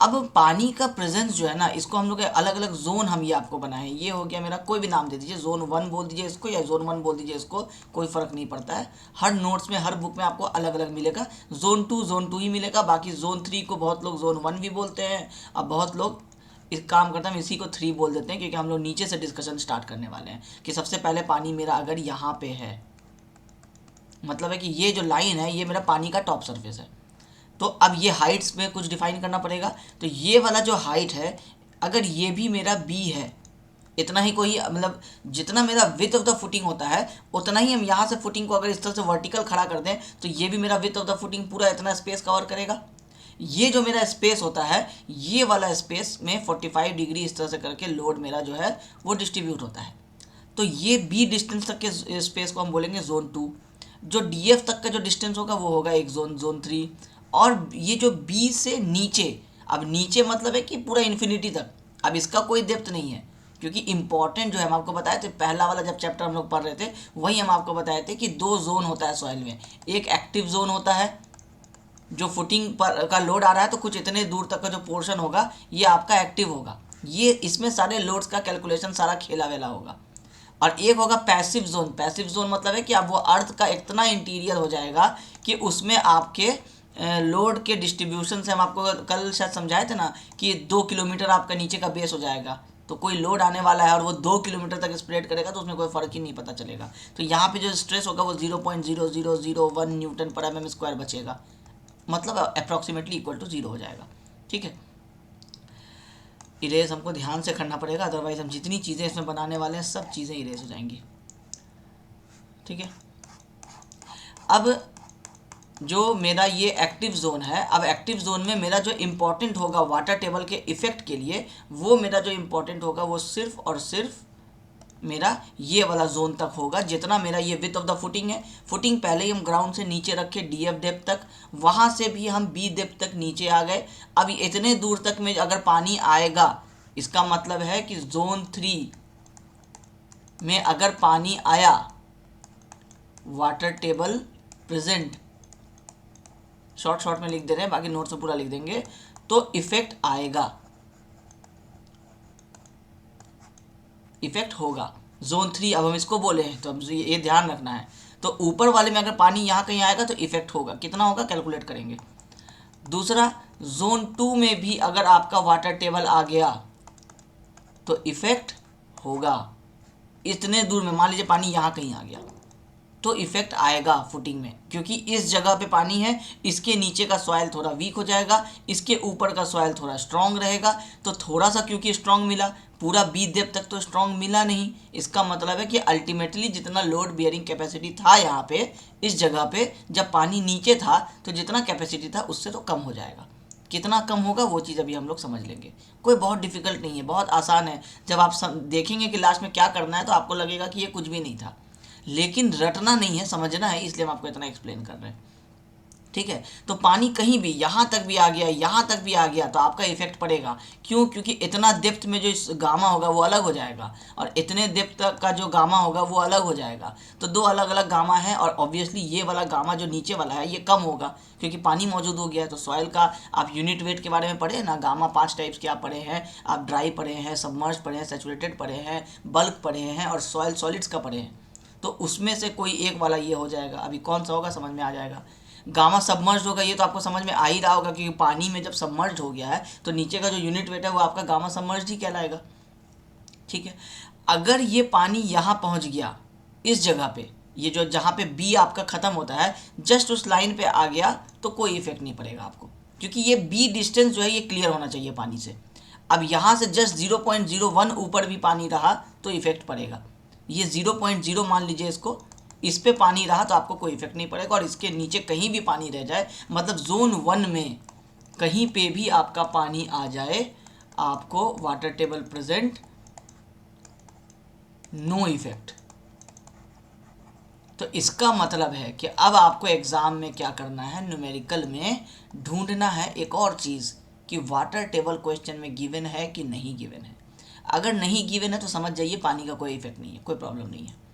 अब पानी का प्रेजेंस जो है ना, इसको हम लोग अलग अलग जोन हम ये आपको बनाए हैं। ये हो गया मेरा, कोई भी नाम दे दीजिए, जोन 1 बोल दीजिए इसको या जोन 1 बोल दीजिए इसको, कोई फ़र्क नहीं पड़ता है। हर नोट्स में हर बुक में आपको अलग अलग मिलेगा। जोन 2 ही मिलेगा, बाकी जोन 3 को बहुत लोग जोन 1 भी बोलते हैं। अब बहुत लोग इस काम करते हैं, हम इसी को 3 बोल देते हैं, क्योंकि हम लोग नीचे से डिस्कशन स्टार्ट करने वाले हैं कि सबसे पहले पानी मेरा अगर यहाँ पे है, मतलब है कि ये जो लाइन है ये मेरा पानी का टॉप सरफेस है, तो अब ये हाइट्स में कुछ डिफाइन करना पड़ेगा। तो ये वाला जो हाइट है अगर ये भी मेरा B है, इतना ही कोई मतलब जितना मेरा विथ ऑफ द फुटिंग होता है उतना ही हम यहाँ से फुटिंग को अगर इस तरह से वर्टिकल खड़ा कर दें तो ये भी मेरा विथ ऑफ द फुटिंग पूरा इतना स्पेस कवर करेगा। ये जो मेरा स्पेस होता है ये वाला स्पेस में 45 डिग्री इस तरह से करके लोड मेरा जो है वो डिस्ट्रीब्यूट होता है। तो ये B डिस्टेंस तक के स्पेस को हम बोलेंगे जोन 2। जो DF तक का जो डिस्टेंस होगा वो होगा एक जोन 3। और ये जो B से नीचे, अब नीचे मतलब है कि पूरा इन्फिनिटी तक, अब इसका कोई डेप्थ नहीं है, क्योंकि इंपॉर्टेंट जो है हम आपको बताए थे पहला वाला जब चैप्टर हम लोग पढ़ रहे थे वही हम आपको बताए थे कि 2 जोन होता है सॉइल में। एक एक्टिव जोन होता है, जो फुटिंग पर का लोड आ रहा है तो कुछ इतने दूर तक का जो पोर्शन होगा ये आपका एक्टिव होगा, ये इसमें सारे लोड्स का कैलकुलेशन सारा खेला वेला होगा। और एक होगा पैसिव जोन। पैसिव जोन मतलब है कि अब वो अर्थ का इतना इंटीरियर हो जाएगा कि उसमें आपके लोड के डिस्ट्रीब्यूशन से, हम आपको कल शायद समझाए थे ना कि 2 किलोमीटर आपका नीचे का बेस हो जाएगा, तो कोई लोड आने वाला है और वो 2 किलोमीटर तक स्प्रेड करेगा तो उसमें कोई फ़र्क ही नहीं पता चलेगा। तो यहाँ पे जो स्ट्रेस होगा वो 0.0001 न्यूटन पर mm² बचेगा, मतलब अप्रॉक्सीमेटली इक्वल टू 0 हो जाएगा। ठीक है, इरेज हमको ध्यान से करना पड़ेगा, अदरवाइज हम जितनी चीज़ें इसमें बनाने वाले हैं सब चीज़ें इरेज हो जाएंगी। ठीक है, अब जो मेरा ये एक्टिव जोन है, अब एक्टिव जोन में मेरा जो इम्पोर्टेंट होगा वाटर टेबल के इफ़ेक्ट के लिए, वो मेरा जो इम्पोर्टेंट होगा वो सिर्फ और सिर्फ मेरा ये वाला जोन तक होगा, जितना मेरा ये विथ ऑफ द फुटिंग है। फुटिंग पहले ही हम ग्राउंड से नीचे रखे DF डेप्थ तक, वहाँ से भी हम B डेप्थ तक नीचे आ गए। अब इतने दूर तक में अगर पानी आएगा, इसका मतलब है कि जोन 3 में अगर पानी आया वाटर टेबल प्रेजेंट, शॉर्ट में लिख दे रहे हैं, बाकी नोट्स में पूरा लिख देंगे, तो इफेक्ट आएगा, इफेक्ट होगा। जोन 3 अब हम इसको बोले हैं तो अब ये ध्यान रखना है। तो ऊपर वाले में अगर पानी यहाँ कहीं आएगा तो इफेक्ट होगा, कितना होगा कैलकुलेट करेंगे। दूसरा, जोन 2 में भी अगर आपका वाटर टेबल आ गया तो इफेक्ट होगा। इतने दूर में मान लीजिए पानी यहाँ कहीं आ गया तो इफेक्ट आएगा फुटिंग में, क्योंकि इस जगह पे पानी है, इसके नीचे का सॉइल थोड़ा वीक हो जाएगा, इसके ऊपर का सॉइल थोड़ा स्ट्रांग रहेगा। तो थोड़ा सा क्योंकि स्ट्रांग मिला, पूरा बी डेप्थ तक तो स्ट्रांग मिला नहीं। इसका मतलब है कि अल्टीमेटली जितना लोड बियरिंग कैपेसिटी था यहाँ पे इस जगह पे, जब पानी नीचे था तो जितना कैपेसिटी था उससे तो कम हो जाएगा। कितना कम होगा वो चीज़ अभी हम लोग समझ लेंगे, कोई बहुत डिफिकल्ट नहीं है, बहुत आसान है। जब आप देखेंगे कि लास्ट में क्या करना है तो आपको लगेगा कि ये कुछ भी नहीं था, लेकिन रटना नहीं है, समझना है, इसलिए हम आपको इतना एक्सप्लेन कर रहे हैं। ठीक है, तो पानी कहीं भी यहाँ तक भी आ गया, यहाँ तक भी आ गया तो आपका इफेक्ट पड़ेगा। क्यों? क्योंकि इतना डेप्थ में जो इस गामा होगा वो अलग हो जाएगा और इतने डेप्थ तक का जो गामा होगा वो अलग हो जाएगा। तो दो अलग अलग गामा है और ऑब्वियसली ये वाला गामा जो नीचे वाला है ये कम होगा क्योंकि पानी मौजूद हो गया है। तो सॉइल का आप यूनिट वेट के बारे में पढ़े ना, गामा 5 टाइप्स के आप पढ़े हैं, आप ड्राई पढ़े हैं, सबमर्ज पढ़े हैं, सैचुरेटेड पढ़े हैं, बल्क पढ़े हैं और सॉइल सॉलिड्स का पढ़े हैं। तो उसमें से कोई एक वाला ये हो जाएगा। अभी कौन सा होगा समझ में आ जाएगा। गामा सबमर्ज होगा, ये तो आपको समझ में आ ही रहा होगा क्योंकि पानी में जब सबमर्ज हो गया है तो नीचे का जो यूनिट वेट है वो आपका गामा सबमर्ज ही कहलाएगा। ठीक है, अगर ये पानी यहाँ पहुँच गया इस जगह पे, ये जो जहाँ पे बी आपका ख़त्म होता है जस्ट उस लाइन पे आ गया तो कोई इफेक्ट नहीं पड़ेगा आपको, क्योंकि ये बी डिस्टेंस जो है ये क्लियर होना चाहिए पानी से। अब यहाँ से जस्ट 0.01 ऊपर भी पानी रहा तो इफेक्ट पड़ेगा। ये 0.0 मान लीजिए इसको, इस पे पानी रहा तो आपको कोई इफेक्ट नहीं पड़ेगा। और इसके नीचे कहीं भी पानी रह जाए, मतलब जोन 1 में कहीं पे भी आपका पानी आ जाए, आपको water table present, no effect. तो इसका मतलब है कि अब आपको एग्ज़ाम में क्या करना है, न्यूमेरिकल में ढूंढना है एक और चीज़ कि वाटर टेबल क्वेश्चन में गिवन है कि नहीं गिवन है। अगर नहीं गिवन है तो समझ जाइए पानी का कोई इफेक्ट नहीं है, कोई प्रॉब्लम नहीं है।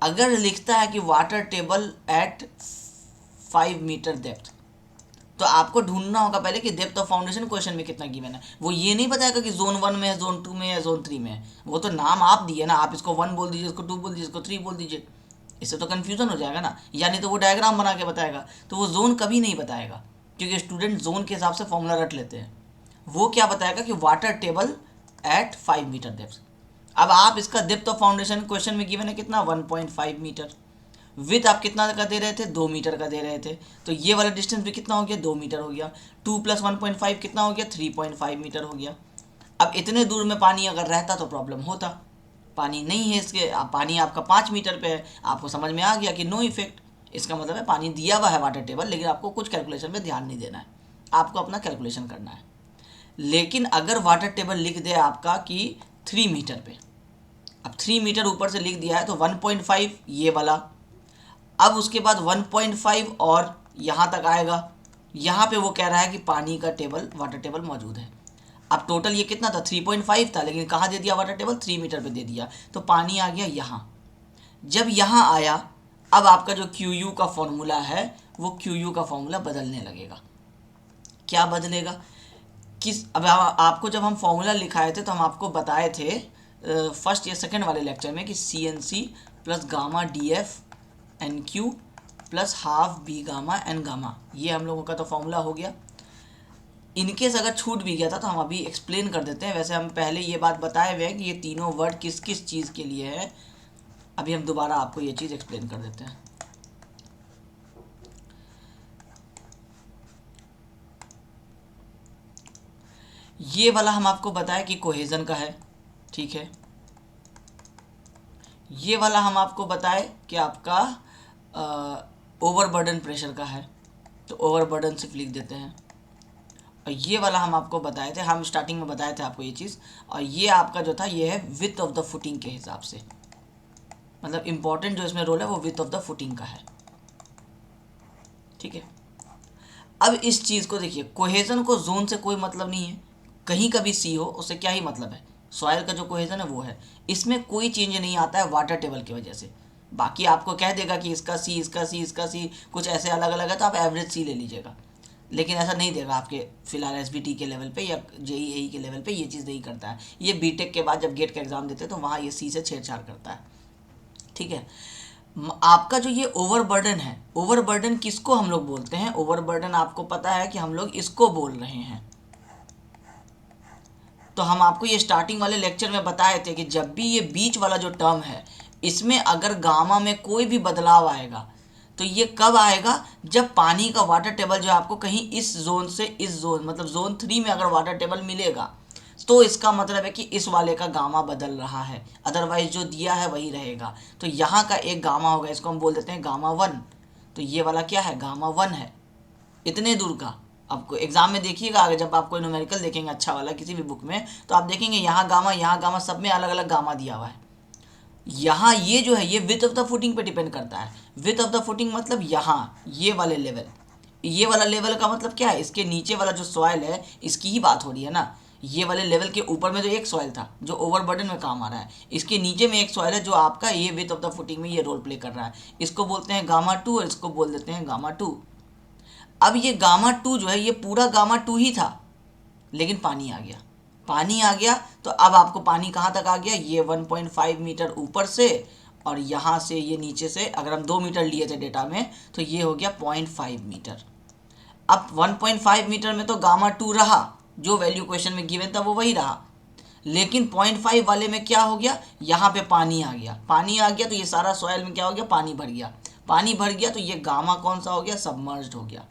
अगर लिखता है कि water table at 5 metre depth, तो आपको ढूंढना होगा पहले कि डेप्थ ऑफ फाउंडेशन क्वेश्चन में कितना गिवन है। वो ये नहीं बताएगा कि जोन 1 में है, जोन 2 में है, जोन 3 में है। वो तो नाम आप दिए ना, आप इसको 1 बोल दीजिए, इसको 2 बोल दीजिए, इसको 3 बोल दीजिए, इससे तो कन्फ्यूज़न हो जाएगा ना। यानी तो वो डायग्राम बना के बताएगा, तो वो जोन कभी नहीं बताएगा क्योंकि स्टूडेंट जोन के हिसाब से फॉर्मूला रट लेते हैं। वो क्या बताएगा कि water table at 5 metre depth. अब आप इसका डेप्थ ऑफ फाउंडेशन क्वेश्चन में गिवन है कितना, 1.5 मीटर। विथ आप कितना का दे रहे थे, 2 मीटर का दे रहे थे, तो ये वाला डिस्टेंस भी कितना हो गया, 2 मीटर हो गया। 2 + 1.5 कितना हो गया, 3.5 मीटर हो गया। अब इतने दूर में पानी अगर रहता तो प्रॉब्लम होता, पानी नहीं है इसके, पानी आपका 5 मीटर पे है, आपको समझ में आ गया कि नो इफेक्ट। इसका मतलब है पानी दिया हुआ है वाटर टेबल, लेकिन आपको कुछ कैलकुलेशन में ध्यान नहीं देना है, आपको अपना कैलकुलेशन करना है। लेकिन अगर वाटर टेबल लिख दे आपका कि 3 मीटर पे, अब 3 मीटर ऊपर से लिख दिया है तो 1.5 ये वाला, अब उसके बाद 1.5 और यहाँ तक आएगा। यहाँ पे वो कह रहा है कि पानी का टेबल, वाटर टेबल मौजूद है। अब टोटल ये कितना था, 3.5 था, लेकिन कहाँ दे दिया वाटर टेबल, 3 मीटर पे दे दिया, तो पानी आ गया यहाँ। जब यहाँ आया, अब आपका जो क्यू का फॉर्मूला है वो क्यू का फॉर्मूला बदलने लगेगा। क्या बदलेगा, किस, अब आपको जब हम फॉर्मूला लिखाए थे तो हम आपको बताए थे फर्स्ट या सेकंड वाले लेक्चर में कि CNC plus gamma DF NQ plus half B gamma N gamma, ये हम लोगों का तो फॉर्मूला हो गया। इनकेस अगर छूट भी गया था तो हम अभी एक्सप्लेन कर देते हैं। वैसे हम पहले ये बात बताए हुए हैं कि ये तीनों वर्ड किस किस चीज़ के लिए है, अभी हम दोबारा आपको ये चीज़ एक्सप्लेन कर देते हैं। ये वाला हम आपको बताया कि कोहेजन का है, ठीक है। ये वाला हम आपको बताए कि आपका ओवरबर्डन प्रेशर का है, तो ओवरबर्डन सिर्फ लिख देते हैं। और ये वाला हम आपको बताए थे, हम स्टार्टिंग में बताए थे आपको ये चीज़। और ये आपका जो था ये है विड्थ ऑफ द फुटिंग के हिसाब से, मतलब इम्पॉर्टेंट जो इसमें रोल है वो विड्थ ऑफ द फुटिंग का है, ठीक है। अब इस चीज़ को देखिए, कोहेजन को जोन से कोई मतलब नहीं है, कहीं का भी सी हो उससे क्या ही मतलब है। सॉइल का जो कोहेजन है वो है, इसमें कोई चेंज नहीं आता है वाटर टेबल की वजह से। बाकी आपको कह देगा कि इसका सी, इसका सी, इसका सी कुछ ऐसे अलग अलग है, तो आप एवरेज सी ले लीजिएगा। लेकिन ऐसा नहीं देगा आपके फिलहाल एसबीटी के लेवल पे या जेईई के लेवल पे, ये चीज़ नहीं करता है। ये बीटेक के बाद जब गेट का एग्ज़ाम देते हैं तो वहाँ ये सी से छेड़छाड़ करता है। ठीक है, आपका जो ये ओवरबर्डन है, ओवरबर्डन किसको हम लोग बोलते हैं? ओवरबर्डन आपको पता है कि हम लोग इसको बोल रहे हैं। तो हम आपको ये स्टार्टिंग वाले लेक्चर में बताए थे कि जब भी ये बीच वाला जो टर्म है, इसमें अगर गामा में कोई भी बदलाव आएगा तो ये कब आएगा? जब पानी का वाटर टेबल जो है आपको कहीं इस जोन से इस जोन, मतलब जोन 3 में अगर वाटर टेबल मिलेगा तो इसका मतलब है कि इस वाले का गामा बदल रहा है, अदरवाइज जो दिया है वही रहेगा। तो यहाँ का एक गामा होगा, इसको हम बोल देते हैं गामा 1। तो ये वाला क्या है? गामा 1 है, इतने दूर का। आपको एग्जाम में देखिएगा, अगर जब आप कोई न्यूमेरिकल देखेंगे अच्छा वाला किसी भी बुक में, तो आप देखेंगे यहाँ गामा, सब में अलग अलग गामा दिया हुआ है। यहाँ ये जो है ये विड्थ ऑफ द फुटिंग पे डिपेंड करता है। विड्थ ऑफ द फुटिंग मतलब यहाँ ये वाले लेवल, ये वाला लेवल का मतलब क्या है? इसके नीचे वाला जो सॉइल है इसकी ही बात हो रही है ना। ये वाले लेवल के ऊपर में जो एक सॉइल था जो ओवरबर्डन में काम आ रहा है, इसके नीचे में एक सॉइल है जो आपका ये विड्थ ऑफ द फुटिंग में ये रोल प्ले कर रहा है। इसको बोलते हैं गामा 2 और इसको बोल देते हैं गामा 2। अब ये गामा 2 जो है ये पूरा गामा 2 ही था, लेकिन पानी आ गया, पानी आ गया। तो अब आपको पानी कहाँ तक आ गया? ये 1.5 मीटर ऊपर से, और यहाँ से ये नीचे से अगर हम 2 मीटर लिए थे डेटा में तो ये हो गया 0.5 मीटर। अब 1.5 मीटर में तो गामा 2 रहा, जो वैल्यू क्वेश्चन में गिवन था वो वही रहा, लेकिन 0.5 वाले में क्या हो गया? यहाँ पे पानी आ गया, पानी आ गया तो ये सारा सॉइल में क्या हो गया? पानी भर गया, पानी भर गया तो ये गामा कौन सा हो गया? सबमर्ज्ड हो गया।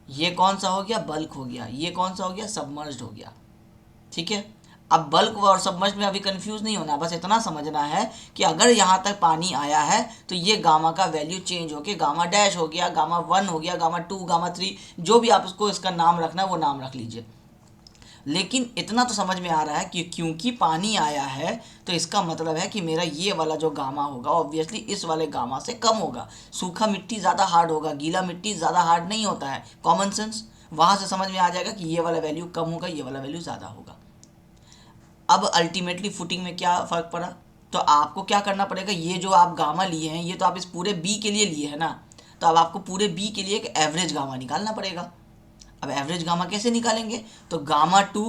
ये कौन सा हो गया? बल्क हो गया। ये कौन सा हो गया? सबमर्ज्ड हो गया। ठीक है, अब बल्क और सबमर्ज में अभी कंफ्यूज नहीं होना, बस इतना समझना है कि अगर यहाँ तक पानी आया है तो ये गामा का वैल्यू चेंज होके गामा डैश हो गया, गामा 1 हो गया, गामा 2, गामा 3, जो भी आप उसको इसका नाम रखना है वो नाम रख लीजिए। लेकिन इतना तो समझ में आ रहा है कि क्योंकि पानी आया है तो इसका मतलब है कि मेरा ये वाला जो गामा होगा ऑब्वियसली इस वाले गामा से कम होगा। सूखा मिट्टी ज़्यादा हार्ड होगा, गीला मिट्टी ज़्यादा हार्ड नहीं होता है। कॉमन सेंस वहाँ से समझ में आ जाएगा कि ये वाला वैल्यू कम होगा, ये वाला वैल्यू ज़्यादा होगा। अब अल्टीमेटली फुटिंग में क्या फ़र्क पड़ा? तो आपको क्या करना पड़ेगा? ये जो आप गामा लिए हैं ये तो आप इस पूरे बी के लिए लिए हैं ना, तो अब आपको पूरे बी के लिए एक एवरेज गामा निकालना पड़ेगा। अब एवरेज गामा कैसे निकालेंगे? तो गामा 2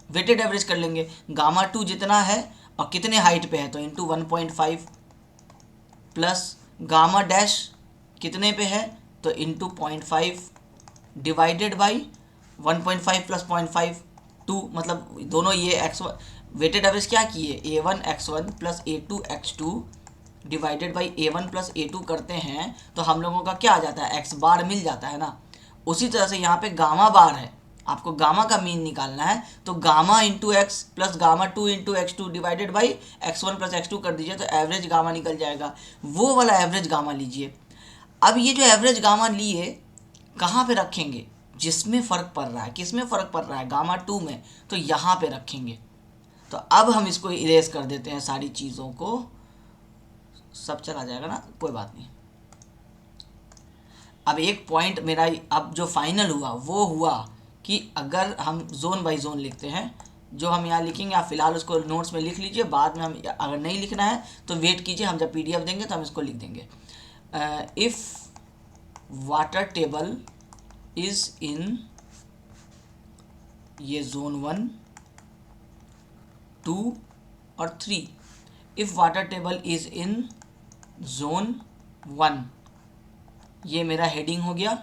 वेटेड एवरेज कर लेंगे। गामा 2 जितना है और कितने हाइट पे है तो इंटू 1.5 प्लस गामा डैश कितने पे है तो इंटू 0.5 डिवाइडेड बाई 1.5 प्लस 0.5 2, मतलब दोनों ये x1 वेटेड एवरेज क्या किए? a1 x1 plus a2 x2 divided by a1 plus a2 करते हैं तो हम लोगों का क्या आ जाता है? x बार मिल जाता है ना। उसी तरह से यहाँ पे गामा बार है, आपको गामा का मीन निकालना है तो gamma into x plus gamma 2 into x2 divided by x1 plus x2 कर दीजिए तो एवरेज गामा निकल जाएगा। वो वाला एवरेज गामा लीजिए। अब ये जो एवरेज गामा लिए कहाँ पे रखेंगे? जिसमें फ़र्क पड़ रहा है। किस में फ़र्क पड़ रहा है? गामा 2 में, तो यहाँ पे रखेंगे। तो अब हम इसको इरेज कर देते हैं सारी चीज़ों को, सब चला जाएगा ना, कोई बात नहीं। अब एक पॉइंट मेरा अब जो फाइनल हुआ वो हुआ कि अगर हम जोन बाय जोन लिखते हैं, जो हम यहाँ लिखेंगे आप फिलहाल उसको नोट्स में लिख लीजिए, बाद में हम अगर नहीं लिखना है तो वेट कीजिए, हम जब PDF देंगे तो हम इसको लिख देंगे। If water table is in ये जोन 1, 2 और 3, if water table is in zone 1, ये मेरा हेडिंग हो गया।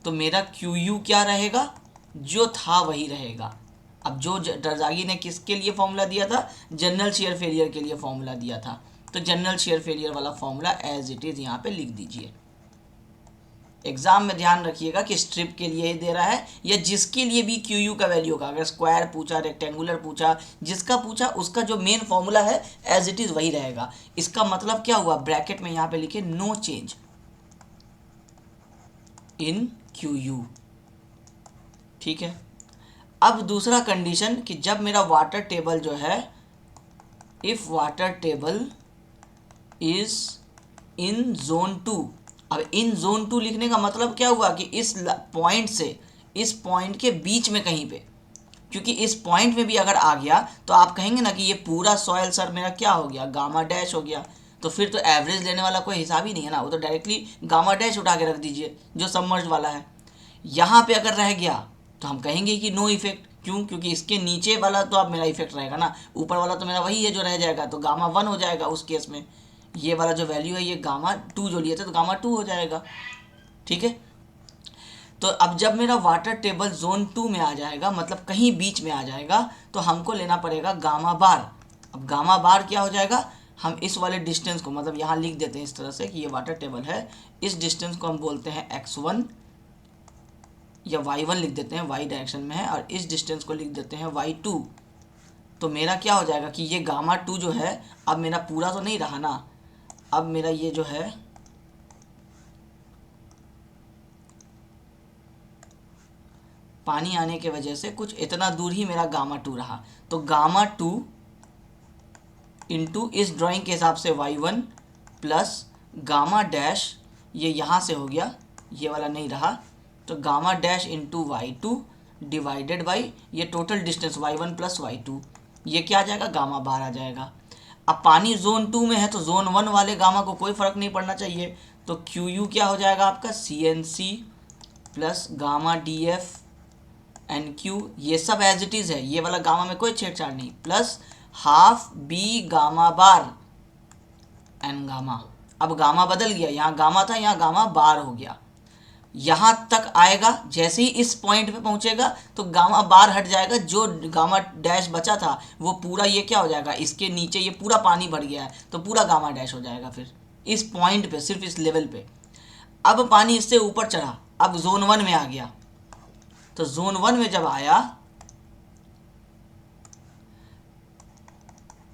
तो मेरा QU क्या रहेगा? जो था वही रहेगा। अब जो दरजागी ने किसके लिए फॉर्मूला दिया था? जनरल शेयर फेलियर के लिए फॉर्मूला दिया था, तो जनरल शेयर फेलियर वाला फॉर्मूला एज इट इज़ यहाँ पे लिख दीजिए। एग्जाम में ध्यान रखिएगा कि स्ट्रिप के लिए ही दे रहा है या जिसके लिए भी QU का वैल्यू होगा, अगर स्क्वायर पूछा, रेक्टेंगुलर पूछा, जिसका पूछा उसका जो मेन फॉर्मूला है एज इट इज़ वही रहेगा। इसका मतलब क्या हुआ? ब्रैकेट में यहाँ पे लिखे नो चेंज इन QU। ठीक है, अब दूसरा कंडीशन कि जब मेरा वाटर टेबल जो है, if water table is in zone 2। अब इन जोन 2 लिखने का मतलब क्या हुआ कि इस पॉइंट से इस पॉइंट के बीच में कहीं पे, क्योंकि इस पॉइंट में भी अगर आ गया तो आप कहेंगे ना कि ये पूरा सॉयल सर मेरा क्या हो गया? गामा डैश हो गया। तो फिर तो एवरेज लेने वाला कोई हिसाब ही नहीं है ना, वो तो डायरेक्टली गामा डैश उठा के रख दीजिए जो सबमर्ज वाला है। यहाँ पे अगर रह गया तो हम कहेंगे कि नो इफेक्ट। क्यों? क्योंकि इसके नीचे वाला तो अब मेरा इफेक्ट रहेगा ना, ऊपर वाला तो मेरा वही है जो रह जाएगा, तो गामा 1 हो जाएगा उस केस में। ये वाला जो वैल्यू है ये गामा 2 जो लिए थे तो गामा 2 हो जाएगा। ठीक है, तो अब जब मेरा वाटर टेबल जोन 2 में आ जाएगा, मतलब कहीं बीच में आ जाएगा, तो हमको लेना पड़ेगा गामा बार। अब गामा बार क्या हो जाएगा, हम इस वाले डिस्टेंस को, मतलब यहाँ लिख देते हैं इस तरह से कि ये वाटर टेबल है, इस डिस्टेंस को हम बोलते हैं x1 या y1 लिख देते हैं, y डायरेक्शन में है, और इस डिस्टेंस को लिख देते हैं y2। तो मेरा क्या हो जाएगा कि ये गामा 2 जो है अब मेरा पूरा तो नहीं रहा ना, अब मेरा ये जो है पानी आने के वजह से कुछ इतना दूर ही मेरा गामा 2 रहा। तो गामा 2 इंटू इस ड्राइंग के हिसाब से y1 प्लस गामा डैश, ये यहाँ से हो गया, ये वाला नहीं रहा, तो gamma dash into y2 divided by ये total distance y1 plus y2, ये क्या आ जाएगा, गामा बार आ जाएगा। अब पानी जोन 2 में है तो जोन 1 वाले गामा को कोई फ़र्क नहीं पड़ना चाहिए, तो QU क्या हो जाएगा आपका CNC plus gamma DF NQ, ये सब एज इट इज़ है, ये वाला गामा में कोई छेड़छाड़ नहीं, प्लस हाफ बी गामा बार एन गामा। अब गामा बदल गया, यहाँ गामा था यहाँ गामा बार हो गया। यहाँ तक आएगा, जैसे ही इस पॉइंट पे पहुँचेगा तो गामा बार हट जाएगा, जो गामा डैश बचा था वो पूरा ये क्या हो जाएगा, इसके नीचे ये पूरा पानी भर गया है तो पूरा गामा डैश हो जाएगा फिर इस पॉइंट पे, सिर्फ इस लेवल पे। अब पानी इससे ऊपर चढ़ा, अब जोन 1 में आ गया, तो जोन 1 में जब आया,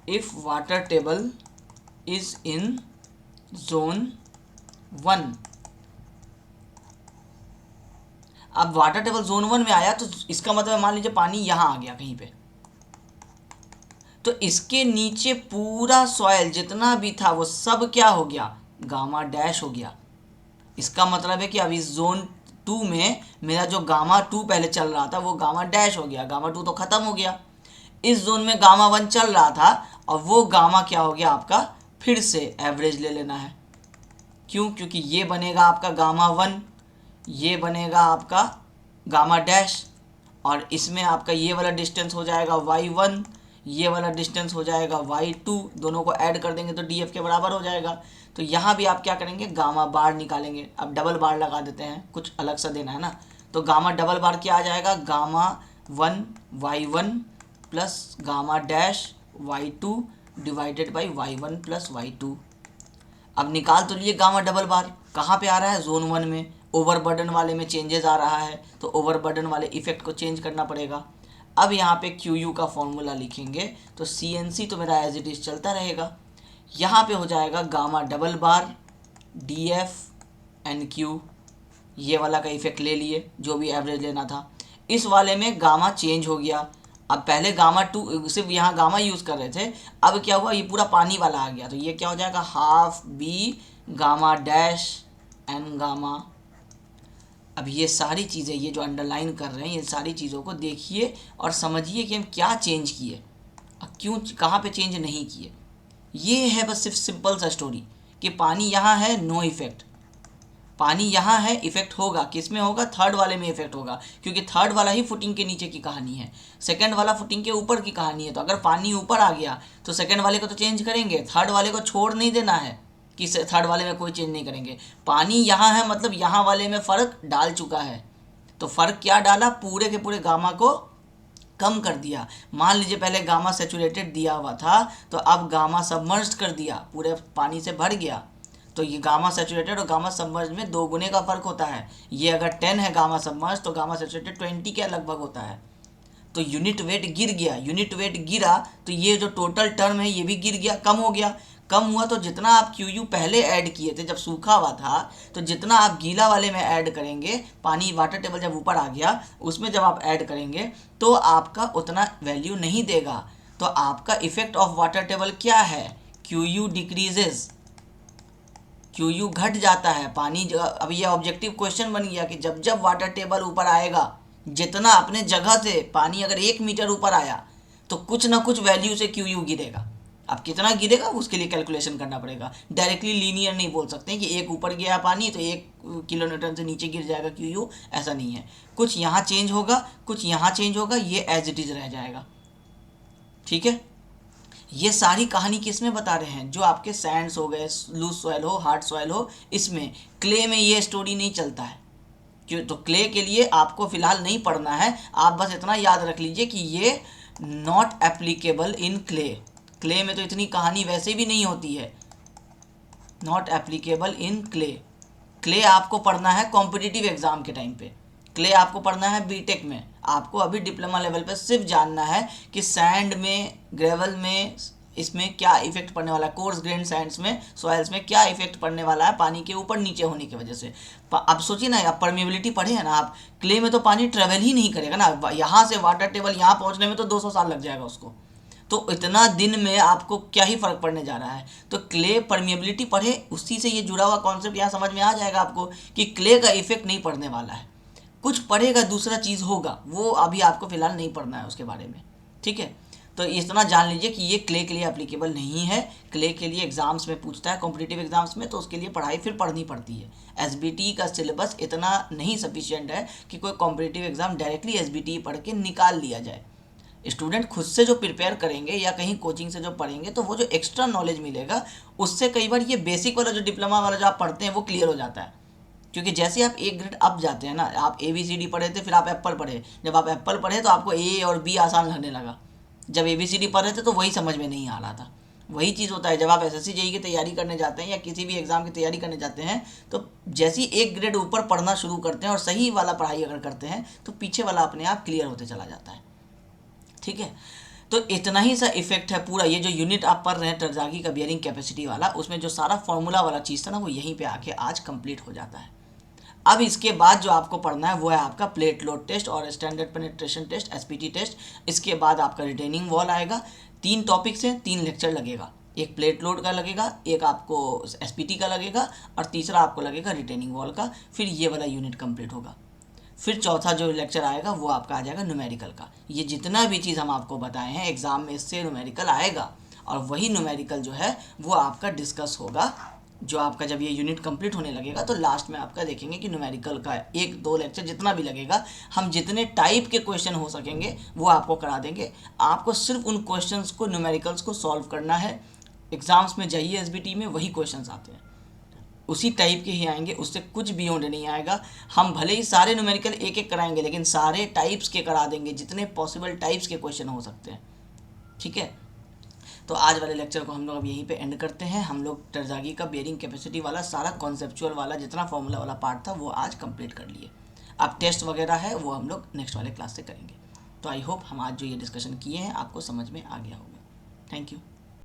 if water table is in zone 1, अब वाटर टेबल जोन 1 में आया तो इसका मतलब मान लीजिए पानी यहाँ आ गया कहीं पे, तो इसके नीचे पूरा सॉइल जितना भी था वो सब क्या हो गया, गामा डैश हो गया। इसका मतलब है कि अब इस जोन 2 में मेरा जो गामा 2 पहले चल रहा था वो गामा डैश हो गया, गामा 2 तो ख़त्म हो गया। इस जोन में गामा 1 चल रहा था और वो गामा क्या हो गया आपका, फिर से एवरेज ले लेना है। क्यों? क्योंकि ये बनेगा आपका गामा 1, ये बनेगा आपका गामा डैश, और इसमें आपका ये वाला डिस्टेंस हो जाएगा y1, ये वाला डिस्टेंस हो जाएगा y2, दोनों को ऐड कर देंगे तो df के बराबर हो जाएगा। तो यहाँ भी आप क्या करेंगे, गामा बार निकालेंगे। अब डबल बार लगा देते हैं, कुछ अलग सा देना है ना, तो गामा डबल बार क्या आ जाएगा, gamma 1 y1 plus gamma dash y2 divided by y1 plus y2। अब निकाल तो लिए गामा डबल बार, कहाँ पे आ रहा है, जोन 1 में, ओवरबर्डन वाले में चेंजेस आ रहा है तो ओवरबर्डन वाले इफेक्ट को चेंज करना पड़ेगा। अब यहाँ पे QU का फॉर्मूला लिखेंगे तो CNC तो मेरा एज इट इज़ चलता रहेगा, यहाँ पे हो जाएगा गामा डबल बार DF NQ, ये वाला का इफेक्ट ले लिए जो भी एवरेज लेना था। इस वाले में गामा चेंज हो गया, अब पहले गामा 2 सिर्फ यहाँ गामा यूज़ कर रहे थे, अब क्या हुआ, ये पूरा पानी वाला आ गया, तो ये क्या हो जाएगा, half B gamma dash N gamma. अब ये सारी चीज़ें, ये जो अंडरलाइन कर रहे हैं, ये सारी चीज़ों को देखिए और समझिए कि हम क्या चेंज किए और क्यों, कहाँ पे चेंज नहीं किए। ये है बस सिर्फ सिंपल सा स्टोरी कि पानी यहाँ है, नो इफेक्ट, पानी यहाँ है, इफेक्ट होगा, किस में होगा, थर्ड वाले में इफेक्ट होगा, क्योंकि थर्ड वाला ही फुटिंग के नीचे की कहानी है, सेकंड वाला फुटिंग के ऊपर की कहानी है। तो अगर पानी ऊपर आ गया तो सेकंड वाले को तो चेंज करेंगे, थर्ड वाले को छोड़ नहीं देना है कि थर्ड वाले में कोई चेंज नहीं करेंगे। पानी यहाँ है मतलब यहाँ वाले में फ़र्क डाल चुका है, तो फ़र्क क्या डाला, पूरे के पूरे गामा को कम कर दिया। मान लीजिए पहले गामा सैचुरेटेड दिया हुआ था तो अब गामा सबमर्ज्ड कर दिया, पूरे पानी से भर गया, तो ये गामा सैचुरेटेड और गामा सबमर्ज में 2 गुने का फ़र्क होता है। ये अगर 10 है गामा सबमर्ज तो गामा सैचुरेटेड 20 के लगभग होता है। तो यूनिट वेट गिर गया, यूनिट वेट गिरा तो ये जो टोटल टर्म है ये भी गिर गया, कम हो गया। कम हुआ तो जितना आप QU पहले ऐड किए थे जब सूखा हुआ था, तो जितना आप गीला वाले में ऐड करेंगे, पानी वाटर टेबल जब ऊपर आ गया उसमें जब आप ऐड करेंगे तो आपका उतना वैल्यू नहीं देगा। तो आपका इफेक्ट ऑफ वाटर टेबल क्या है, QU डिक्रीजेज, QU घट जाता है। पानी अब ये ऑब्जेक्टिव क्वेश्चन बन गया कि जब जब वाटर टेबल ऊपर आएगा, जितना अपने जगह से पानी अगर 1 मीटर ऊपर आया तो कुछ ना कुछ वैल्यू से QU गिरेगा। अब कितना गिरेगा उसके लिए कैलकुलेशन करना पड़ेगा। डायरेक्टली लीनियर नहीं बोल सकते कि एक ऊपर गया पानी तो 1 किलोन्यूटन से नीचे गिर जाएगा क्यू यू, ऐसा नहीं है। कुछ यहाँ चेंज होगा, कुछ यहाँ चेंज होगा, ये एज इट इज़ रह जाएगा। ठीक है, ये सारी कहानी किस में बता रहे हैं, जो आपके सैंड्स हो गए, लूज सॉइल हो, हार्ड सॉइल हो, इसमें। क्ले में ये स्टोरी नहीं चलता है क्यों, तो क्ले के लिए आपको फिलहाल नहीं पढ़ना है। आप बस इतना याद रख लीजिए कि ये not applicable in clay. Clay में तो इतनी कहानी वैसे भी नहीं होती है। Not applicable in clay. Clay आपको पढ़ना है कॉम्पिटिटिव एग्जाम के टाइम पे। क्ले आपको पढ़ना है बीटेक में। आपको अभी डिप्लोमा लेवल पे सिर्फ जानना है कि सैंड में, ग्रेवल में, इसमें क्या इफेक्ट पड़ने वाला है, कोर्स ग्रेन सैंड्स में, सॉइल्स में क्या इफेक्ट पड़ने वाला है पानी के ऊपर नीचे होने की वजह से। अब सोचिए ना, आप परमेबिलिटी पढ़े हैं ना आप, क्ले में तो पानी ट्रेवल ही नहीं करेगा ना, यहाँ से वाटर टेबल यहाँ पहुँचने में तो 200 साल लग जाएगा उसको। तो इतना दिन में आपको क्या ही फर्क पड़ने जा रहा है। तो क्ले परमिएबिलिटी पढ़े, उसी से ये जुड़ा हुआ कॉन्सेप्ट यहाँ समझ में आ जाएगा आपको कि क्ले का इफेक्ट नहीं पड़ने वाला है। कुछ पढ़ेगा, दूसरा चीज़ होगा, वो अभी आपको फिलहाल नहीं पढ़ना है उसके बारे में। ठीक है, तो इतना जान लीजिए कि ये क्ले के लिए एप्लीकेबल नहीं है। क्ले के लिए एग्जाम्स में पूछता है, कॉम्पिटिटिव एग्जाम्स में, तो उसके लिए पढ़ाई फिर पढ़नी पड़ती है। एसबीटी का सिलेबस इतना नहीं सफिशिएंट है कि कोई कॉम्पिटिटिव एग्जाम डायरेक्टली एसबीटी पढ़ के निकाल लिया जाए। स्टूडेंट खुद से जो प्रिपेयर करेंगे या कहीं कोचिंग से जो पढ़ेंगे, तो वो जो एक्स्ट्रा नॉलेज मिलेगा उससे कई बार ये बेसिक वाला जो डिप्लोमा वाला जो आप पढ़ते हैं वो क्लियर हो जाता है। क्योंकि जैसे आप एक ग्रेड अप जाते हैं ना, आप ABCD पढ़े थे, फिर आप एप्पल पढ़े, जब आप एप्पल पढ़े तो आपको A और B आसान लगने लगा। जब ABCD पढ़ रहे थे तो वही समझ में नहीं आ रहा था। वही चीज़ होता है जब आप SSC JEE की तैयारी करने जाते हैं या किसी भी एग्ज़ाम की तैयारी करने जाते हैं, तो जैसे ही एक ग्रेड ऊपर पढ़ना शुरू करते हैं और सही वाला पढ़ाई अगर करते हैं तो पीछे वाला अपने आप क्लियर होते चला जाता है। ठीक है, तो इतना ही सा इफेक्ट है पूरा। ये जो यूनिट आप पढ़ रहे हैं टरज़ागी का बियरिंग कैपेसिटी वाला, उसमें जो सारा फॉर्मूला वाला चीज़ था ना, वो यहीं पे आके आज कंप्लीट हो जाता है। अब इसके बाद जो आपको पढ़ना है वो है आपका प्लेट लोड टेस्ट और standard penetration test, SPT test. इसके बाद आपका रिटेनिंग वॉल आएगा। 3 टॉपिक्स हैं, 3 लेक्चर लगेगा। एक प्लेट लोड का लगेगा, एक आपको SPT का लगेगा और तीसरा आपको लगेगा रिटेनिंग वॉल का। फिर ये वाला यूनिट कंप्लीट होगा। फिर चौथा जो लेक्चर आएगा वो आपका आ जाएगा न्यूमेरिकल का। ये जितना भी चीज़ हम आपको बताए हैं एग्ज़ाम में, इससे न्यूमेरिकल आएगा और वही न्यूमेरिकल जो है वो आपका डिस्कस होगा। जो आपका जब ये यूनिट कंप्लीट होने लगेगा तो लास्ट में आपका देखेंगे कि न्यूमेरिकल का 1-2 लेक्चर जितना भी लगेगा, हम जितने टाइप के क्वेश्चन हो सकेंगे वो आपको करा देंगे। आपको सिर्फ उन क्वेश्चंस को, न्यूमेरिकल्स को सॉल्व करना है। एग्ज़ाम्स में जाइए SBT में वही क्वेश्चंस आते हैं, उसी टाइप के ही आएंगे, उससे कुछ बियॉन्ड नहीं आएगा। हम भले ही सारे न्यूमेरिकल एक एक कराएंगे लेकिन सारे टाइप्स के करा देंगे, जितने पॉसिबल टाइप्स के क्वेश्चन हो सकते हैं। ठीक है, तो आज वाले लेक्चर को हम लोग अब यहीं पे एंड करते हैं। हम लोग टरज़ागी का बेयरिंग कैपेसिटी वाला सारा कॉन्सेप्चुअल वाला जितना फॉर्मूला वाला पार्ट था वो आज कंप्लीट कर लिए। अब टेस्ट वगैरह है वो हम लोग नेक्स्ट वाले क्लास से करेंगे। तो आई होप हम आज जो ये डिस्कशन किए हैं आपको समझ में आ गया होगा। Thank you.